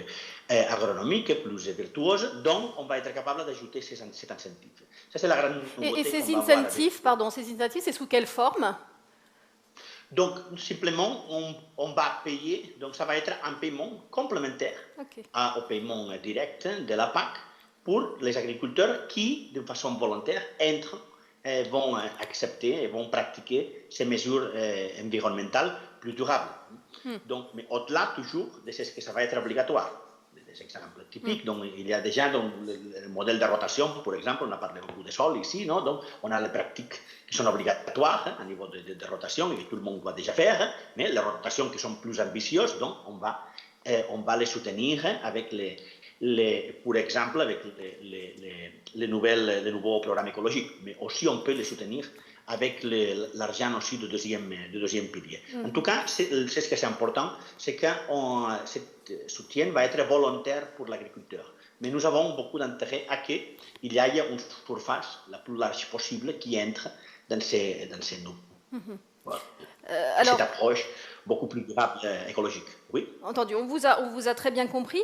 agronomiques plus vertueuses. Donc, on va être capable d'ajouter cet incentive. Ça, c'est la grande nouveauté. Et ces incentives, c'est sous quelle forme? Donc, simplement, on va payer, donc ça va être un paiement complémentaire au paiement direct de la PAC pour les agriculteurs qui, de façon volontaire, entrent vont accepter et vont pratiquer ces mesures environnementales plus durables. Donc, mais au-delà toujours de ce que ça va être obligatoire. Des exemples typiques, donc il y a déjà donc, le modèle de rotation, par exemple, on a parlé beaucoup de sol ici, non? Donc on a les pratiques qui sont obligatoires à niveau de rotation et que tout le monde doit déjà faire, mais les rotations qui sont plus ambitieuses, donc on va les soutenir avec par exemple avec les nouveaux programmes écologiques, mais aussi on peut les soutenir avec l'argent aussi du deuxième pilier. En tout cas, c'est ce qui est important, c'est que ce soutien va être volontaire pour l'agriculteur. Mais nous avons beaucoup d'intérêt à qu'il y ait une surface la plus large possible qui entre dans ces nœuds. Voilà. Cette approche beaucoup plus durable écologique. Oui. Entendu, on vous a très bien compris.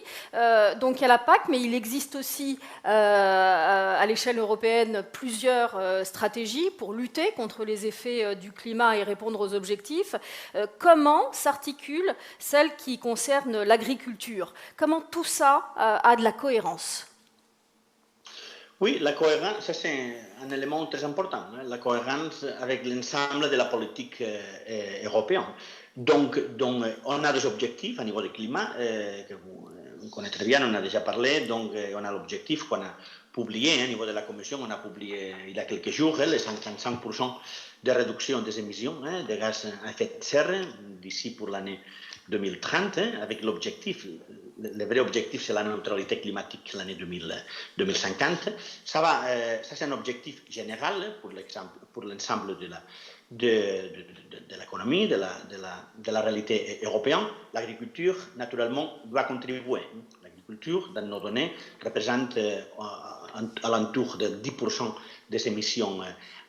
Donc il y a la PAC, mais il existe aussi à l'échelle européenne plusieurs stratégies pour lutter contre les effets du climat et répondre aux objectifs. Comment s'articule celle qui concerne l'agriculture? Comment tout ça a de la cohérence? Oui, la cohérence, ça c'est un élément très important, hein, la cohérence avec l'ensemble de la politique européenne. Donc, on a des objectifs à niveau du climat que vous connaissez très bien, on a déjà parlé, donc on a l'objectif qu'on a publié au niveau de la Commission, on a publié il y a quelques jours les 55% de réduction des émissions de gaz à effet de serre d'ici pour l'année 2030, avec l'objectif, le vrai objectif c'est la neutralité climatique l'année 2050. Ça c'est un objectif général pour l'ensemble de l'économie, de la réalité européenne. L'agriculture, naturellement, doit contribuer. L'agriculture, dans nos données, représente alentour de 10% des émissions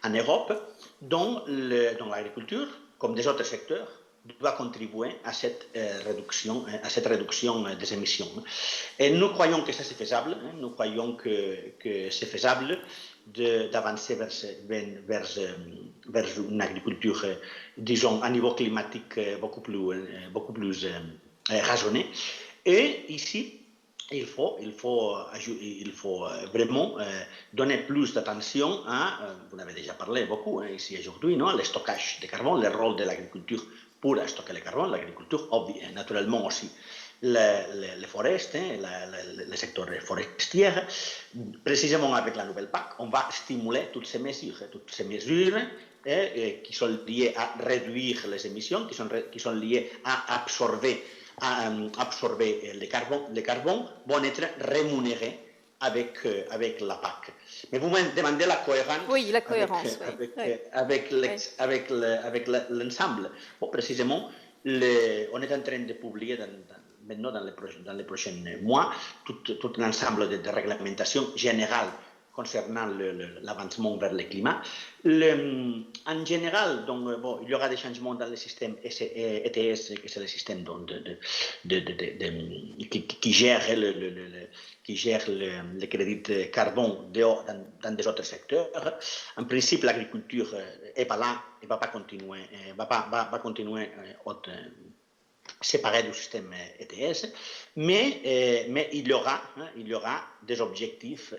en Europe, dont l'agriculture, comme des autres secteurs, doit contribuer à cette réduction des émissions. Et nous croyons que ça c'est faisable, nous croyons que c'est faisable d'avancer vers une agriculture, disons, à niveau climatique beaucoup plus raisonnée. Et ici, il faut vraiment donner plus d'attention à, vous en avez déjà parlé beaucoup ici aujourd'hui, le stockage de carbone, le rôle de l'agriculture pour stocker le carbone, l'agriculture, naturellement aussi les forêts, le secteur forestier. Précisément avec la nouvelle PAC, on va stimuler toutes ces mesures qui sont liées à réduire les émissions, qui sont liées à absorber le carbone, vont être rémunérés avec la PAC. Mais vous me demandez la cohérence. Oui, la cohérence. Avec l'ensemble. Bon, précisément, on est en train de publier maintenant dans les prochains mois tout l'ensemble de réglementations générales concernant l'avancement vers le climat. En général, donc, bon, il y aura des changements dans le système ETS, que c'est le système qui gère le crédit de carbone dans des autres secteurs. En principe, l'agriculture n'est pas là et va continuer séparé du système ETS, mais il y aura des objectifs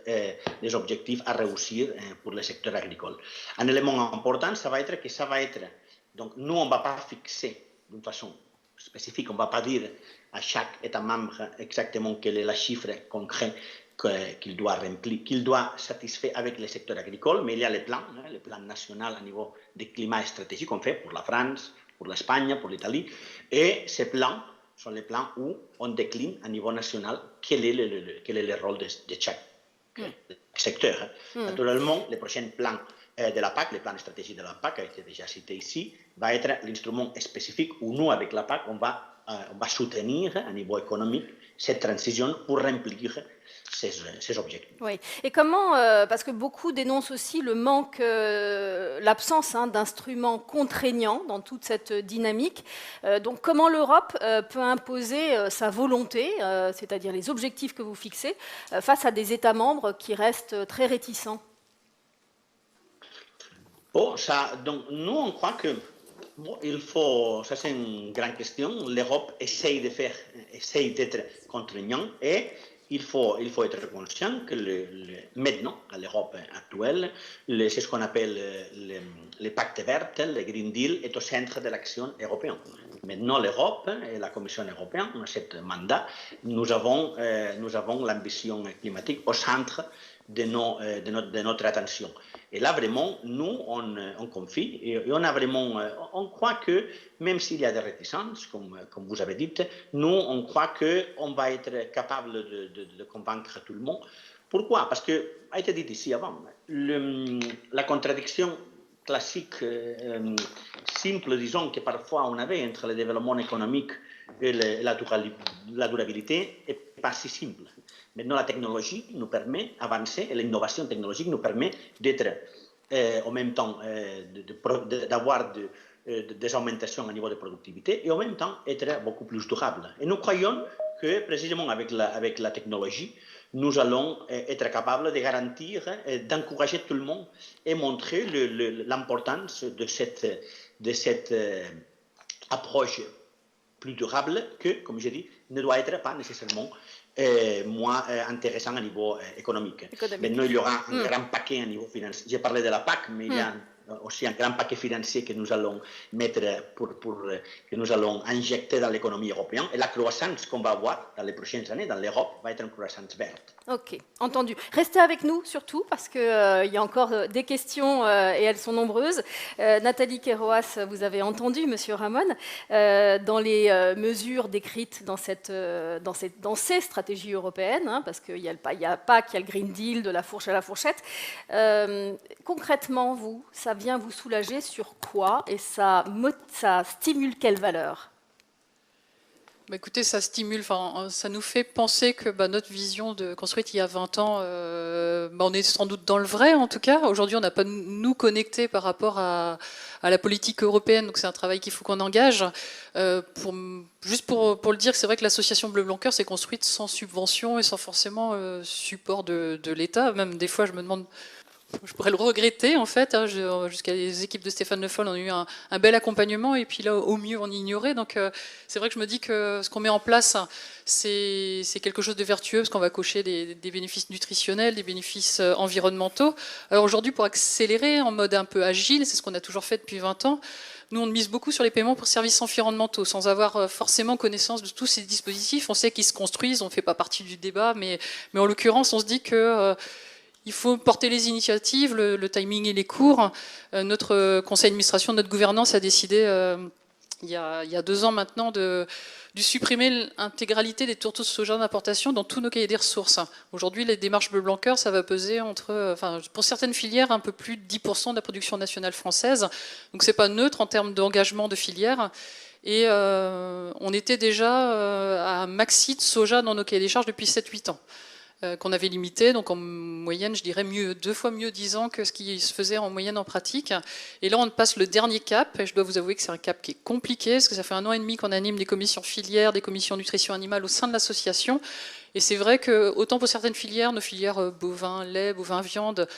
à réussir pour le secteur agricole. Un élément important, ça va être, donc nous on ne va pas fixer d'une façon spécifique, on ne va pas dire à chaque État membre exactement quel est le chiffre concret qu'il doit remplir, qu'il doit satisfaire avec le secteur agricole, mais il y a le plan national à niveau de climat et stratégie qu'on fait pour la France, pour l'Espagne, pour l'Italie, et ces plans sont les plans où on décline à niveau national quel est le rôle de chaque secteur. Naturellement, le prochain plan de la PAC, le plan de stratégie de la PAC a été déjà cité ici, va être l'instrument spécifique où nous, avec la PAC, on va soutenir à niveau économique cette transition pour remplir ces objectifs. Oui. Et comment, parce que beaucoup dénoncent aussi le manque, l'absence d'instruments contraignants dans toute cette dynamique. Donc comment l'Europe peut imposer sa volonté, c'est-à-dire les objectifs que vous fixez, face à des États membres qui restent très réticents? Donc nous, on croit que ça c'est une grande question. L'Europe essaye d'être contraignant et il faut être conscient que maintenant, à l'Europe actuelle, c'est ce qu'on appelle le pacte vert, le Green Deal, est au centre de l'action européenne. Maintenant, l'Europe et la Commission européenne, dans ce mandat, nous avons l'ambition climatique au centre de notre attention. Et là, vraiment, nous, on confie et on croit que, même s'il y a des réticences, comme vous avez dit, nous, on croit qu'on va être capable de convaincre tout le monde. Pourquoi? Parce que, a été dit ici avant, la contradiction classique, simple, disons, que parfois on avait entre le développement économique et la durabilité n'est pas si simple. Maintenant, la technologie nous permet d'avancer et l'innovation technologique nous permet d'être en même temps, d'avoir des augmentations au niveau de productivité et en même temps être beaucoup plus durable. Et nous croyons que précisément avec la technologie, nous allons être capables de garantir, d'encourager tout le monde et montrer l'importance de cette approche plus durable que, comme je dis, ne doit être pas nécessairement moins intéressant à niveau économique. Maintenant, il y aura un grand paquet à niveau financier. J'ai parlé de la PAC, mais il y a aussi un grand paquet financier que nous allons mettre que nous allons injecter dans l'économie européenne. Et la croissance qu'on va avoir dans les prochaines années dans l'Europe va être une croissance verte. Ok, entendu. Restez avec nous surtout parce qu'il y a encore des questions et elles sont nombreuses. Nathalie Queiroas, vous avez entendu, Monsieur Ramon, dans les mesures décrites dans ces stratégies européennes, hein, parce qu'il y a le PAC, il y a le Green Deal, de la fourche à la fourchette. Concrètement, ça vient vous soulager sur quoi et ça stimule quelle valeur? Écoutez, ça stimule, ça nous fait penser que notre vision construite il y a 20 ans, on est sans doute dans le vrai en tout cas. Aujourd'hui, on n'a pas nous connecté par rapport à la politique européenne, donc c'est un travail qu'il faut qu'on engage. Juste pour le dire, c'est vrai que l'association Bleu Blanc Cœur s'est construite sans subvention et sans forcément support de l'État. Même des fois, je me demande... Je pourrais le regretter en fait, hein, jusqu'à les équipes de Stéphane Le Foll ont eu un bel accompagnement et puis là au mieux on ignorait, donc c'est vrai que je me dis que ce qu'on met en place c'est quelque chose de vertueux parce qu'on va cocher des bénéfices nutritionnels, des bénéfices environnementaux. Alors aujourd'hui pour accélérer en mode un peu agile, c'est ce qu'on a toujours fait depuis 20 ans, nous on mise beaucoup sur les paiements pour services environnementaux sans avoir forcément connaissance de tous ces dispositifs. On sait qu'ils se construisent, on ne fait pas partie du débat, mais en l'occurrence on se dit que il faut porter les initiatives, le timing il est court. Notre conseil d'administration, notre gouvernance a décidé il y a 2 ans maintenant de supprimer l'intégralité des tourteaux de soja d'importation dans tous nos cahiers des ressources. Aujourd'hui, les démarches Bleu Blanc Cœur, ça va peser pour certaines filières, un peu plus de 10% de la production nationale française. Donc c'est pas neutre en termes d'engagement de filière. Et on était déjà à maxi de soja dans nos cahiers des charges depuis 7-8 ans. Qu'on avait limité, donc en moyenne, je dirais 2 fois mieux 10 ans que ce qui se faisait en moyenne en pratique. Et là, on passe le dernier cap, et je dois vous avouer que c'est un cap qui est compliqué, parce que ça fait 1 an et demi qu'on anime des commissions filières, des commissions nutrition animale au sein de l'association. Et c'est vrai que, autant pour certaines filières, nos filières bovins, lait, bovins, viande,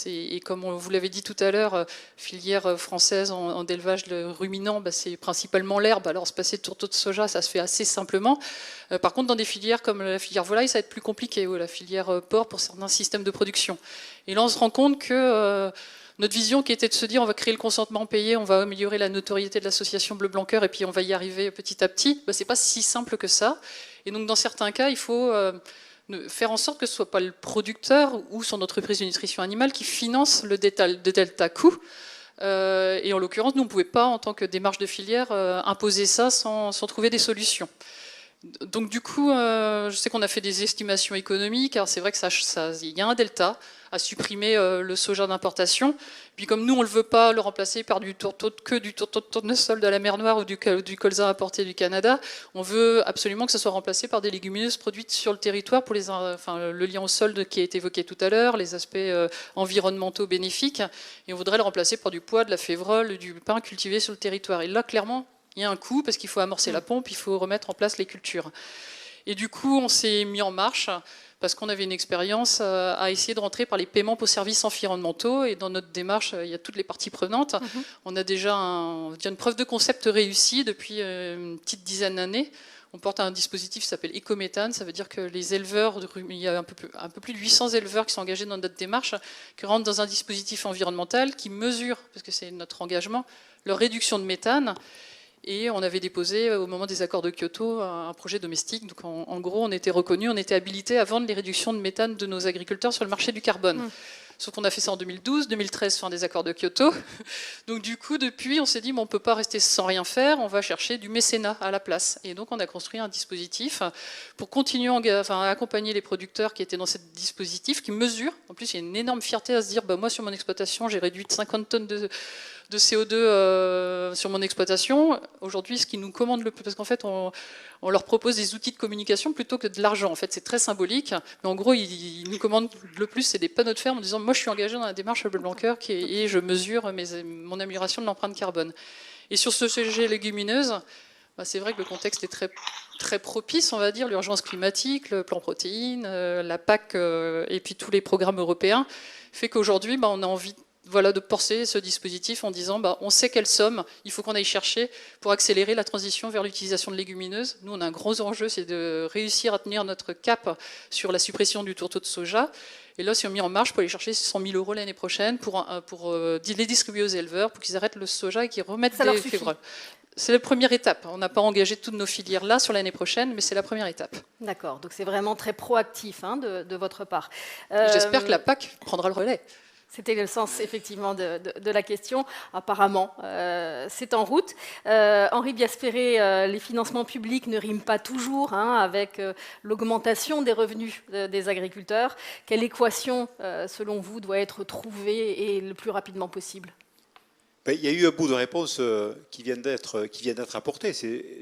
et comme vous l'avez dit tout à l'heure, filière française en élevage ruminant, c'est principalement l'herbe. Alors se passer de tourteaux de soja, ça se fait assez simplement. Par contre, dans des filières comme la filière volaille, ça va être plus compliqué, ou la filière porc pour certains systèmes de production. Et là, on se rend compte que notre vision qui était de se dire on va créer le consentement payé, on va améliorer la notoriété de l'association Bleu Blanc Cœur et puis on va y arriver petit à petit, c'est pas si simple que ça. Et donc dans certains cas, il faut faire en sorte que ce ne soit pas le producteur ou son entreprise de nutrition animale qui finance le delta coût. Et en l'occurrence, nous, on ne pouvait pas, en tant que démarche de filière, imposer ça sans trouver des solutions. Donc du coup, je sais qu'on a fait des estimations économiques. Alors c'est vrai que il y a un delta à supprimer le soja d'importation. Puis comme nous, on ne le veut pas le remplacer par du tourteau de tournesol de la mer Noire ou du colza importé du Canada, on veut absolument que ça soit remplacé par des légumineuses produites sur le territoire pour le lien au sol qui a été évoqué tout à l'heure, les aspects environnementaux bénéfiques. Et on voudrait le remplacer par du pois, de la févrole, du pain cultivé sur le territoire. Et là, clairement, il y a un coût parce qu'il faut amorcer la pompe, il faut remettre en place les cultures. Et du coup, on s'est mis en marche parce qu'on avait une expérience à essayer de rentrer par les paiements pour services environnementaux. Et dans notre démarche, il y a toutes les parties prenantes. On a déjà une preuve de concept réussie depuis une petite dizaine d'années On porte un dispositif qui s'appelle écométhane, ça veut dire que les éleveurs, il y a un peu plus de 800 éleveurs qui sont engagés dans notre démarche, qui rentrent dans un dispositif environnemental qui mesure, parce que c'est notre engagement, leur réduction de méthane. Et on avait déposé, au moment des accords de Kyoto, un projet domestique. Donc en gros, on était reconnus, on était habilités à vendre les réductions de méthane de nos agriculteurs sur le marché du carbone. Sauf qu'on a fait ça en 2012, 2013, fin des accords de Kyoto. Donc du coup, depuis, on s'est dit, bon, on ne peut pas rester sans rien faire, on va chercher du mécénat à la place. Et donc on a construit un dispositif pour continuer à accompagner les producteurs qui étaient dans ce dispositif, qui mesurent. En plus, il y a une énorme fierté à se dire, bah, moi, sur mon exploitation, j'ai réduit de 50 tonnes de CO2 sur mon exploitation. Aujourd'hui, ce qui nous commande le plus, parce qu'en fait, on leur propose des outils de communication plutôt que de l'argent. En fait, c'est très symbolique. Mais en gros, ils nous commandent le plus, c'est des panneaux de ferme en disant, moi, je suis engagé dans la démarche Blanquer et je mesure mon amélioration de l'empreinte carbone. Et sur ce sujet légumineuse, bah, c'est vrai que le contexte est très, très propice, on va dire, l'urgence climatique, le plan protéines, la PAC et puis tous les programmes européens, fait qu'aujourd'hui, bah, on a envie de porter ce dispositif en disant bah, on sait quelle somme il faut qu'on aille chercher pour accélérer la transition vers l'utilisation de légumineuses. Nous, on a un gros enjeu, c'est de réussir à tenir notre cap sur la suppression du tourteau de soja. Et là, si on met en marche pour aller chercher 100 000 € l'année prochaine pour les distribuer aux éleveurs, pour qu'ils arrêtent le soja et qu'ils remettent des févriers. C'est la première étape. On n'a pas engagé toutes nos filières là sur l'année prochaine, mais c'est la première étape. D'accord, donc c'est vraiment très proactif de votre part. J'espère que la PAC prendra le relais. C'était le sens, effectivement, de la question. Apparemment, c'est en route. Henri Biasperé, les financements publics ne riment pas toujours avec l'augmentation des revenus des agriculteurs. Quelle équation, selon vous, doit être trouvée et le plus rapidement possible ? Il y a eu un bout de réponse qui vient d'être apporté.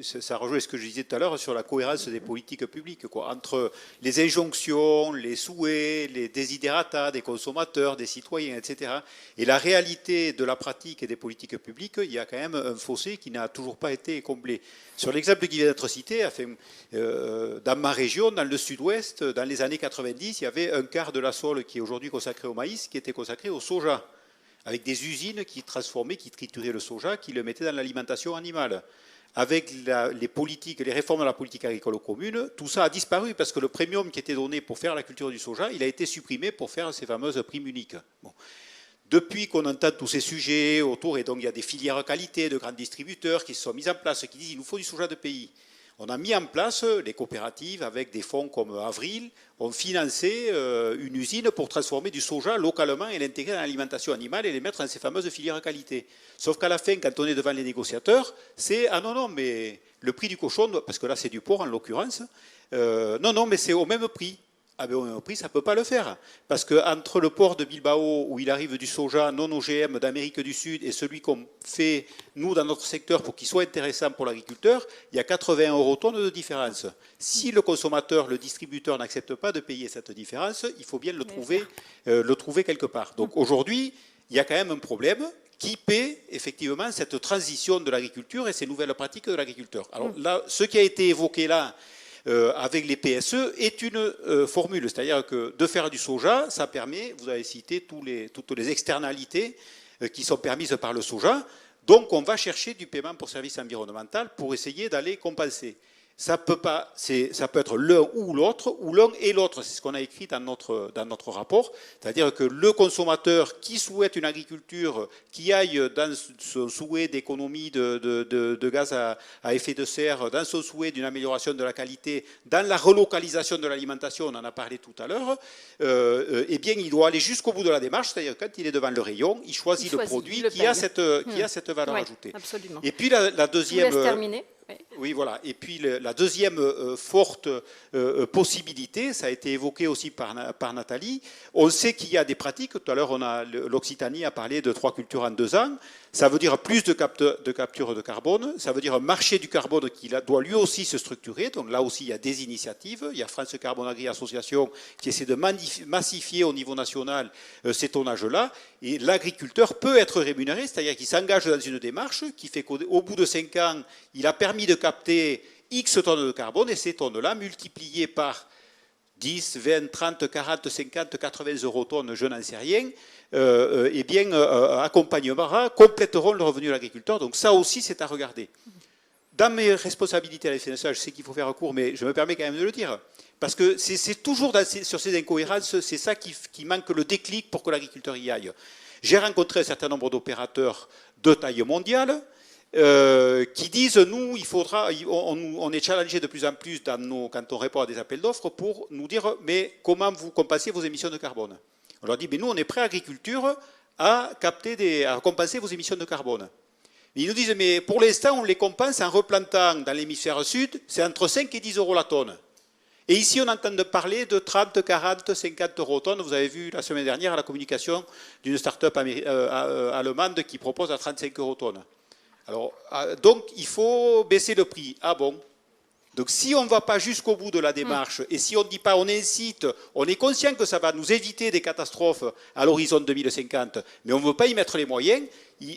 Ça rejoint ce que je disais tout à l'heure sur la cohérence des politiques publiques, quoi. Entre les injonctions, les souhaits, les desiderata des consommateurs, des citoyens, etc. Et la réalité de la pratique et des politiques publiques, il y a quand même un fossé qui n'a toujours pas été comblé. Sur l'exemple qui vient d'être cité, dans ma région, dans le sud-ouest, dans les années 90, il y avait un quart de la sole qui est aujourd'hui consacré au maïs, qui était consacré au soja, avec des usines qui transformaient, qui trituraient le soja, qui le mettaient dans l'alimentation animale. Avec les réformes de la politique agricole commune, tout ça a disparu parce que le premium qui était donné pour faire la culture du soja, il a été supprimé pour faire ces fameuses primes uniques. Bon. Depuis qu'on entend tous ces sujets autour, et donc il y a des filières qualité de grands distributeurs qui se sont mis en place, qui disent qu'il nous faut du soja de pays. On a mis en place les coopératives avec des fonds comme Avril, ont financé une usine pour transformer du soja localement et l'intégrer dans l'alimentation animale et les mettre dans ces fameuses filières qualité. Sauf qu'à la fin, quand on est devant les négociateurs, c'est « Ah non, mais le prix du cochon, parce que là c'est du porc en l'occurrence, non, mais c'est au même prix. » Ah ben au même prix, ça ne peut pas le faire. Parce qu'entre le port de Bilbao, où il arrive du soja non OGM d'Amérique du Sud, et celui qu'on fait, nous, dans notre secteur, pour qu'il soit intéressant pour l'agriculteur, il y a 80 € tonnes de différence. Si le consommateur, le distributeur n'accepte pas de payer cette différence, il faut bien le trouver quelque part. Donc aujourd'hui, il y a quand même un problème qui paie effectivement cette transition de l'agriculture et ces nouvelles pratiques de l'agriculteur. Alors là, ce qui a été évoqué là, avec les PSE est une formule, c'est-à-dire que de faire du soja, ça permet, vous avez cité toutes les externalités qui sont permises par le soja, donc on va chercher du paiement pour service environnemental pour essayer d'aller compenser. Ça peut être l'un ou l'autre, ou l'un et l'autre. C'est ce qu'on a écrit dans notre rapport. C'est-à-dire que le consommateur qui souhaite une agriculture qui aille dans son souhait d'économie de gaz à effet de serre, dans son souhait d'une amélioration de la qualité, dans la relocalisation de l'alimentation, on en a parlé tout à l'heure, eh bien, il doit aller jusqu'au bout de la démarche. C'est-à-dire quand il est devant le rayon, il choisit le produit qui a cette valeur ajoutée. Absolument. Et puis la deuxième... Je vous laisse terminer. Oui, voilà. Et puis la deuxième forte possibilité, ça a été évoqué aussi par Nathalie, on sait qu'il y a des pratiques, tout à l'heure l'Occitanie a parlé de 3 cultures en 2 ans, ça veut dire plus de capture de carbone, ça veut dire un marché du carbone qui doit lui aussi se structurer, donc là aussi il y a des initiatives, il y a France Carbone Agri Association qui essaie de massifier au niveau national ces tonnages-là, et l'agriculteur peut être rémunéré, c'est-à-dire qu'il s'engage dans une démarche qui fait qu'au bout de 5 ans, il a permis de capter X tonnes de carbone, et ces tonnes-là, multipliées par 10, 20, 30, 40, 50, 80 € tonnes, je n'en sais rien, eh bien, compléteront le revenu de l'agriculteur. Donc ça aussi, c'est à regarder. dans mes responsabilités à la FNSEA, je sais qu'il faut faire recours, mais je me permets quand même de le dire, parce que c'est toujours sur ces incohérences, c'est ça qui manque le déclic pour que l'agriculteur y aille. J'ai rencontré un certain nombre d'opérateurs de taille mondiale qui disent, nous, on est challengé de plus en plus quand on répond à des appels d'offres pour nous dire, mais comment vous compensez vos émissions de carbone? On leur dit, mais nous, on est prêt à agriculture à compenser vos émissions de carbone. Ils nous disent, mais pour l'instant, on les compense en replantant dans l'hémisphère sud, c'est entre 5 et 10 euros la tonne. Et ici, on entend parler de 30, 40, 50 euros tonne. Vous avez vu la semaine dernière la communication d'une start-up allemande qui propose à 35 euros tonne. Alors, donc, il faut baisser le prix. Ah bon? Donc si on ne va pas jusqu'au bout de la démarche et si on ne dit pas, on incite, on est conscient que ça va nous éviter des catastrophes à l'horizon 2050, mais on ne veut pas y mettre les moyens,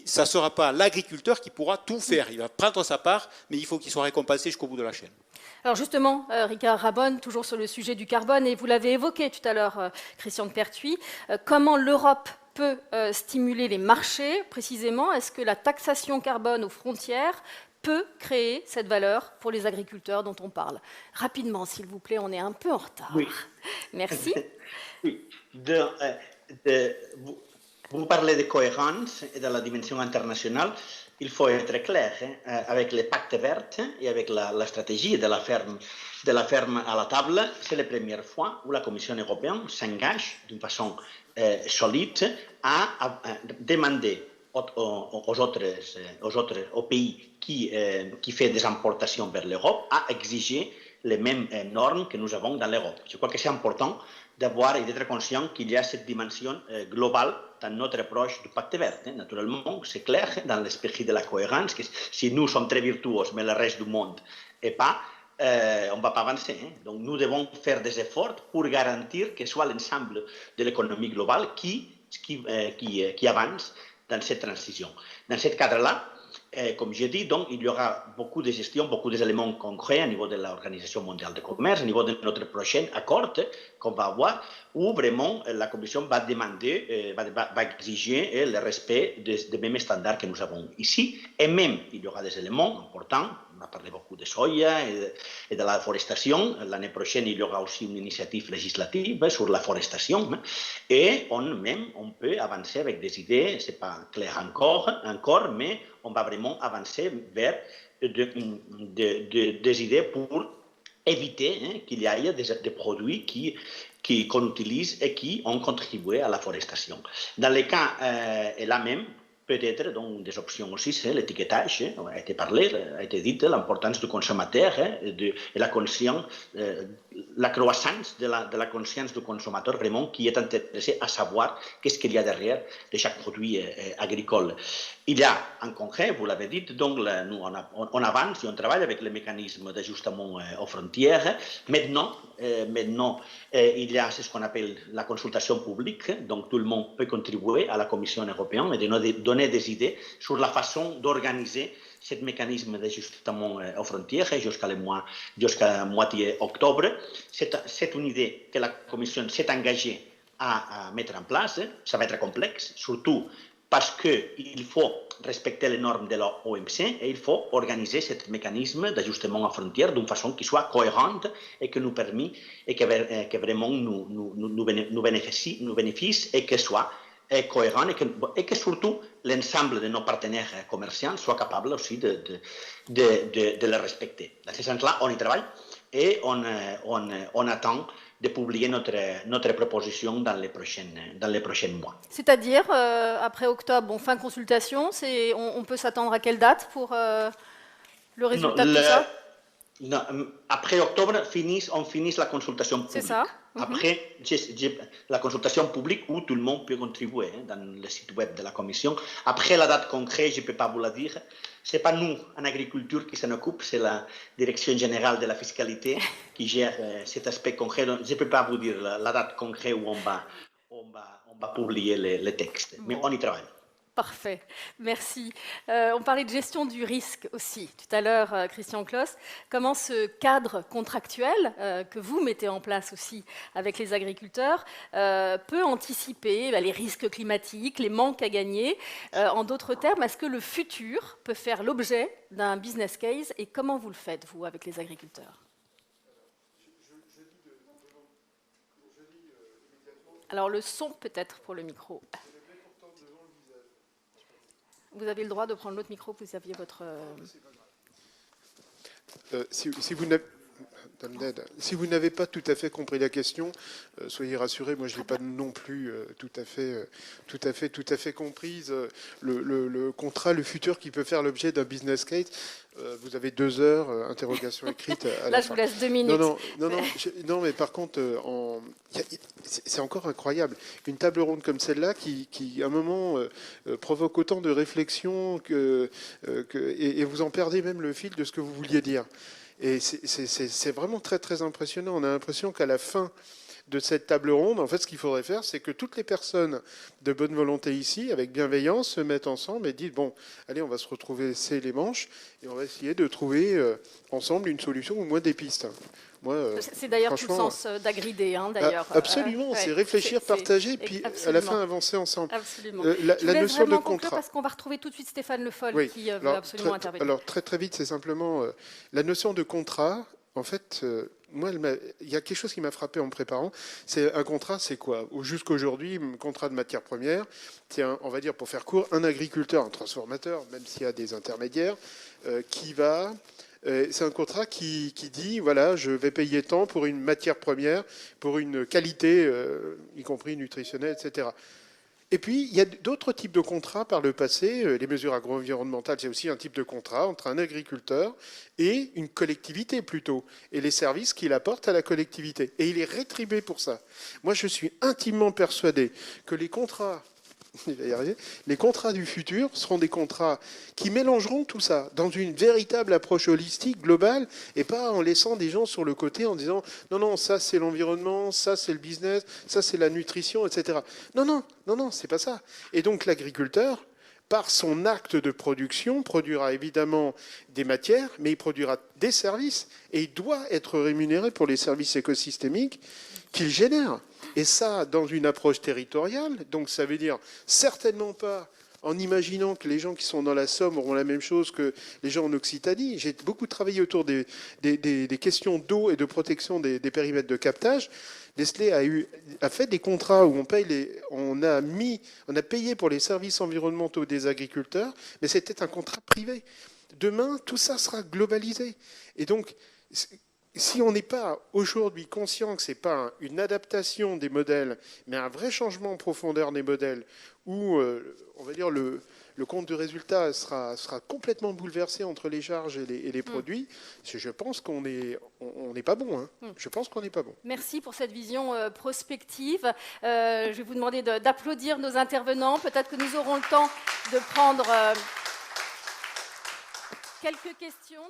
ça ne sera pas l'agriculteur qui pourra tout faire. Il va prendre sa part, mais il faut qu'il soit récompensé jusqu'au bout de la chaîne. Alors justement, Ricard Rabonne, toujours sur le sujet du carbone, et vous l'avez évoqué tout à l'heure, Christian de Pertuis, comment l'Europe peut stimuler les marchés, précisément? Est-ce que la taxation carbone aux frontières peut créer cette valeur pour les agriculteurs dont on parle? Rapidement, s'il vous plaît, on est un peu en retard. Oui. Merci. Oui. Vous parlez de cohérence et de la dimension internationale. Il faut être clair, avec les pactes verts et avec la stratégie de la ferme à la table, c'est la première fois où la Commission européenne s'engage d'une façon solide à demander aux pays qui font des importations vers l'Europe à exiger les mêmes normes que nous avons dans l'Europe. Je crois que c'est important d'avoir et d'être conscient qu'il y a cette dimension globale dans notre approche du pacte vert. Naturellement, c'est clair, dans l'esprit de la cohérence, que si nous sommes très virtuoses, mais le reste du monde n'est pas, on ne va pas avancer. Donc nous devons faire des efforts pour garantir que ce soit l'ensemble de l'économie globale qui avance dans cette transition. Dans ce cadre-là, comme j'ai dit, donc, il y aura beaucoup de gestion, beaucoup d'éléments concrets au niveau de l'Organisation mondiale du commerce, au niveau de notre prochain accord qu'on va avoir, où vraiment la Commission va demander, va exiger le respect des mêmes standards que nous avons ici. Et même, il y aura des éléments importants. On a parlé beaucoup de soja et de la forestation. L'année prochaine, il y aura aussi une initiative législative sur la forestation. Et on peut avancer avec des idées, ce n'est pas clair encore, mais on va vraiment avancer vers des idées pour éviter qu'il y ait des produits qu'on utilise et qui ont contribué à la forestation. Dans les cas, et là même, peut-être donc des options aussi, c'est l'étiquetage, a été parlé, a été dit, l'importance du consommateur et la conscience, la croissance de la conscience du consommateur vraiment qui est intéressé à savoir qu'est-ce qu'il y a derrière de chaque produit agricole. Il y a en concret, vous l'avez dit, donc nous on avance et on travaille avec le mécanisme d'ajustement aux frontières. Maintenant, il y a ce qu'on appelle la consultation publique, donc tout le monde peut contribuer à la Commission européenne et donner des idées sur la façon d'organiser ce mécanisme d'ajustement aux frontières jusqu'à moitié octobre. C'est une idée que la Commission s'est engagée à mettre en place. Ça va être complexe, surtout parce qu'il faut respecter les normes de l'OMC et il faut organiser ce mécanisme d'ajustement aux frontières d'une façon qui soit cohérente et que nous permette et que vraiment nous bénéficie et que soit cohérent et que surtout l'ensemble de nos partenaires commerciaux soient capables aussi de le respecter. Dans ce sens-là, on y travaille et on attend de publier notre proposition dans les prochains mois. C'est-à-dire, après octobre, fin consultation, on peut s'attendre à quelle date pour le résultat de tout ça? Non, après octobre, on finit la consultation publique. C'est ça. Après, la consultation publique où tout le monde peut contribuer dans le site web de la Commission. Après la date concrète, je ne peux pas vous la dire. Ce n'est pas nous, en agriculture, qui s'en occupe, c'est la Direction générale de la fiscalité qui gère cet aspect concret. Donc, je ne peux pas vous dire la date concrète où on va publier les textes, mais on y travaille. Parfait, merci. On parlait de gestion du risque aussi tout à l'heure, Christian Clos. Comment ce cadre contractuel que vous mettez en place aussi avec les agriculteurs peut anticiper les risques climatiques, les manques à gagner? En d'autres termes, est-ce que le futur peut faire l'objet d'un business case et comment vous le faites, vous, avec les agriculteurs? Alors le son peut-être pour le micro. Vous avez le droit de prendre l'autre micro, vous aviez votre... Si vous n'avez pas tout à fait compris la question, soyez rassurés, moi je ne l'ai pas non plus tout à fait comprise. Le contrat, le futur qui peut faire l'objet d'un business case, vous avez 2 heures, interrogation écrite à Là, la je fin. vous laisse 2 minutes. Non, mais par contre, c'est encore incroyable. Une table ronde comme celle-là qui à un moment, provoque autant de réflexions et vous en perdez même le fil de ce que vous vouliez dire. Et c'est vraiment très, très impressionnant. On a l'impression qu'à la fin de cette table ronde, en fait, ce qu'il faudrait faire, c'est que toutes les personnes de bonne volonté ici, avec bienveillance, se mettent ensemble et disent, bon, allez, on va se retrouver les manches et on va essayer de trouver ensemble une solution ou moins des pistes. C'est d'ailleurs tout le sens d'Agridé, d'ailleurs. Absolument, c'est réfléchir, partager, puis absolument. À la fin avancer ensemble. Absolument. La notion de contrat. Parce qu'on va retrouver tout de suite Stéphane Le Foll qui veut absolument intervenir. Alors très très vite, c'est simplement la notion de contrat. En fait, moi, il y a quelque chose qui m'a frappé en me préparant. C'est un contrat, c'est quoi? Jusqu'aujourd'hui, un contrat de matière première, c'est on va dire pour faire court, un agriculteur, un transformateur, même s'il y a des intermédiaires, qui va c'est un contrat qui dit, voilà, je vais payer tant pour une matière première, pour une qualité, y compris nutritionnelle, etc. Et puis, il y a d'autres types de contrats par le passé. Les mesures agro-environnementales, c'est aussi un type de contrat entre un agriculteur et une collectivité plutôt, et les services qu'il apporte à la collectivité. Et il est rétribué pour ça. Moi, je suis intimement persuadé que les contrats... Les contrats du futur seront des contrats qui mélangeront tout ça dans une véritable approche holistique, globale, et pas en laissant des gens sur le côté en disant « Non, non, ça c'est l'environnement, ça c'est le business, ça c'est la nutrition, etc. » Non, c'est pas ça. Et donc l'agriculteur, par son acte de production, produira évidemment des matières, mais il produira des services, et il doit être rémunéré pour les services écosystémiques qu'il génère. Et ça, dans une approche territoriale, donc ça veut dire certainement pas en imaginant que les gens qui sont dans la Somme auront la même chose que les gens en Occitanie. J'ai beaucoup travaillé autour des questions d'eau et de protection des périmètres de captage. Nestlé a fait des contrats où on a payé pour les services environnementaux des agriculteurs, mais c'était un contrat privé. Demain, tout ça sera globalisé. Et donc, si on n'est pas aujourd'hui conscient que ce n'est pas une adaptation des modèles, mais un vrai changement en profondeur des modèles, où, on va dire, le compte de résultat sera complètement bouleversé entre les charges et les produits, je pense qu'on n'est pas bon. Je pense qu'on n'est pas bon. Merci pour cette vision prospective. Je vais vous demander d'applaudir nos intervenants. Peut-être que nous aurons le temps de prendre quelques questions.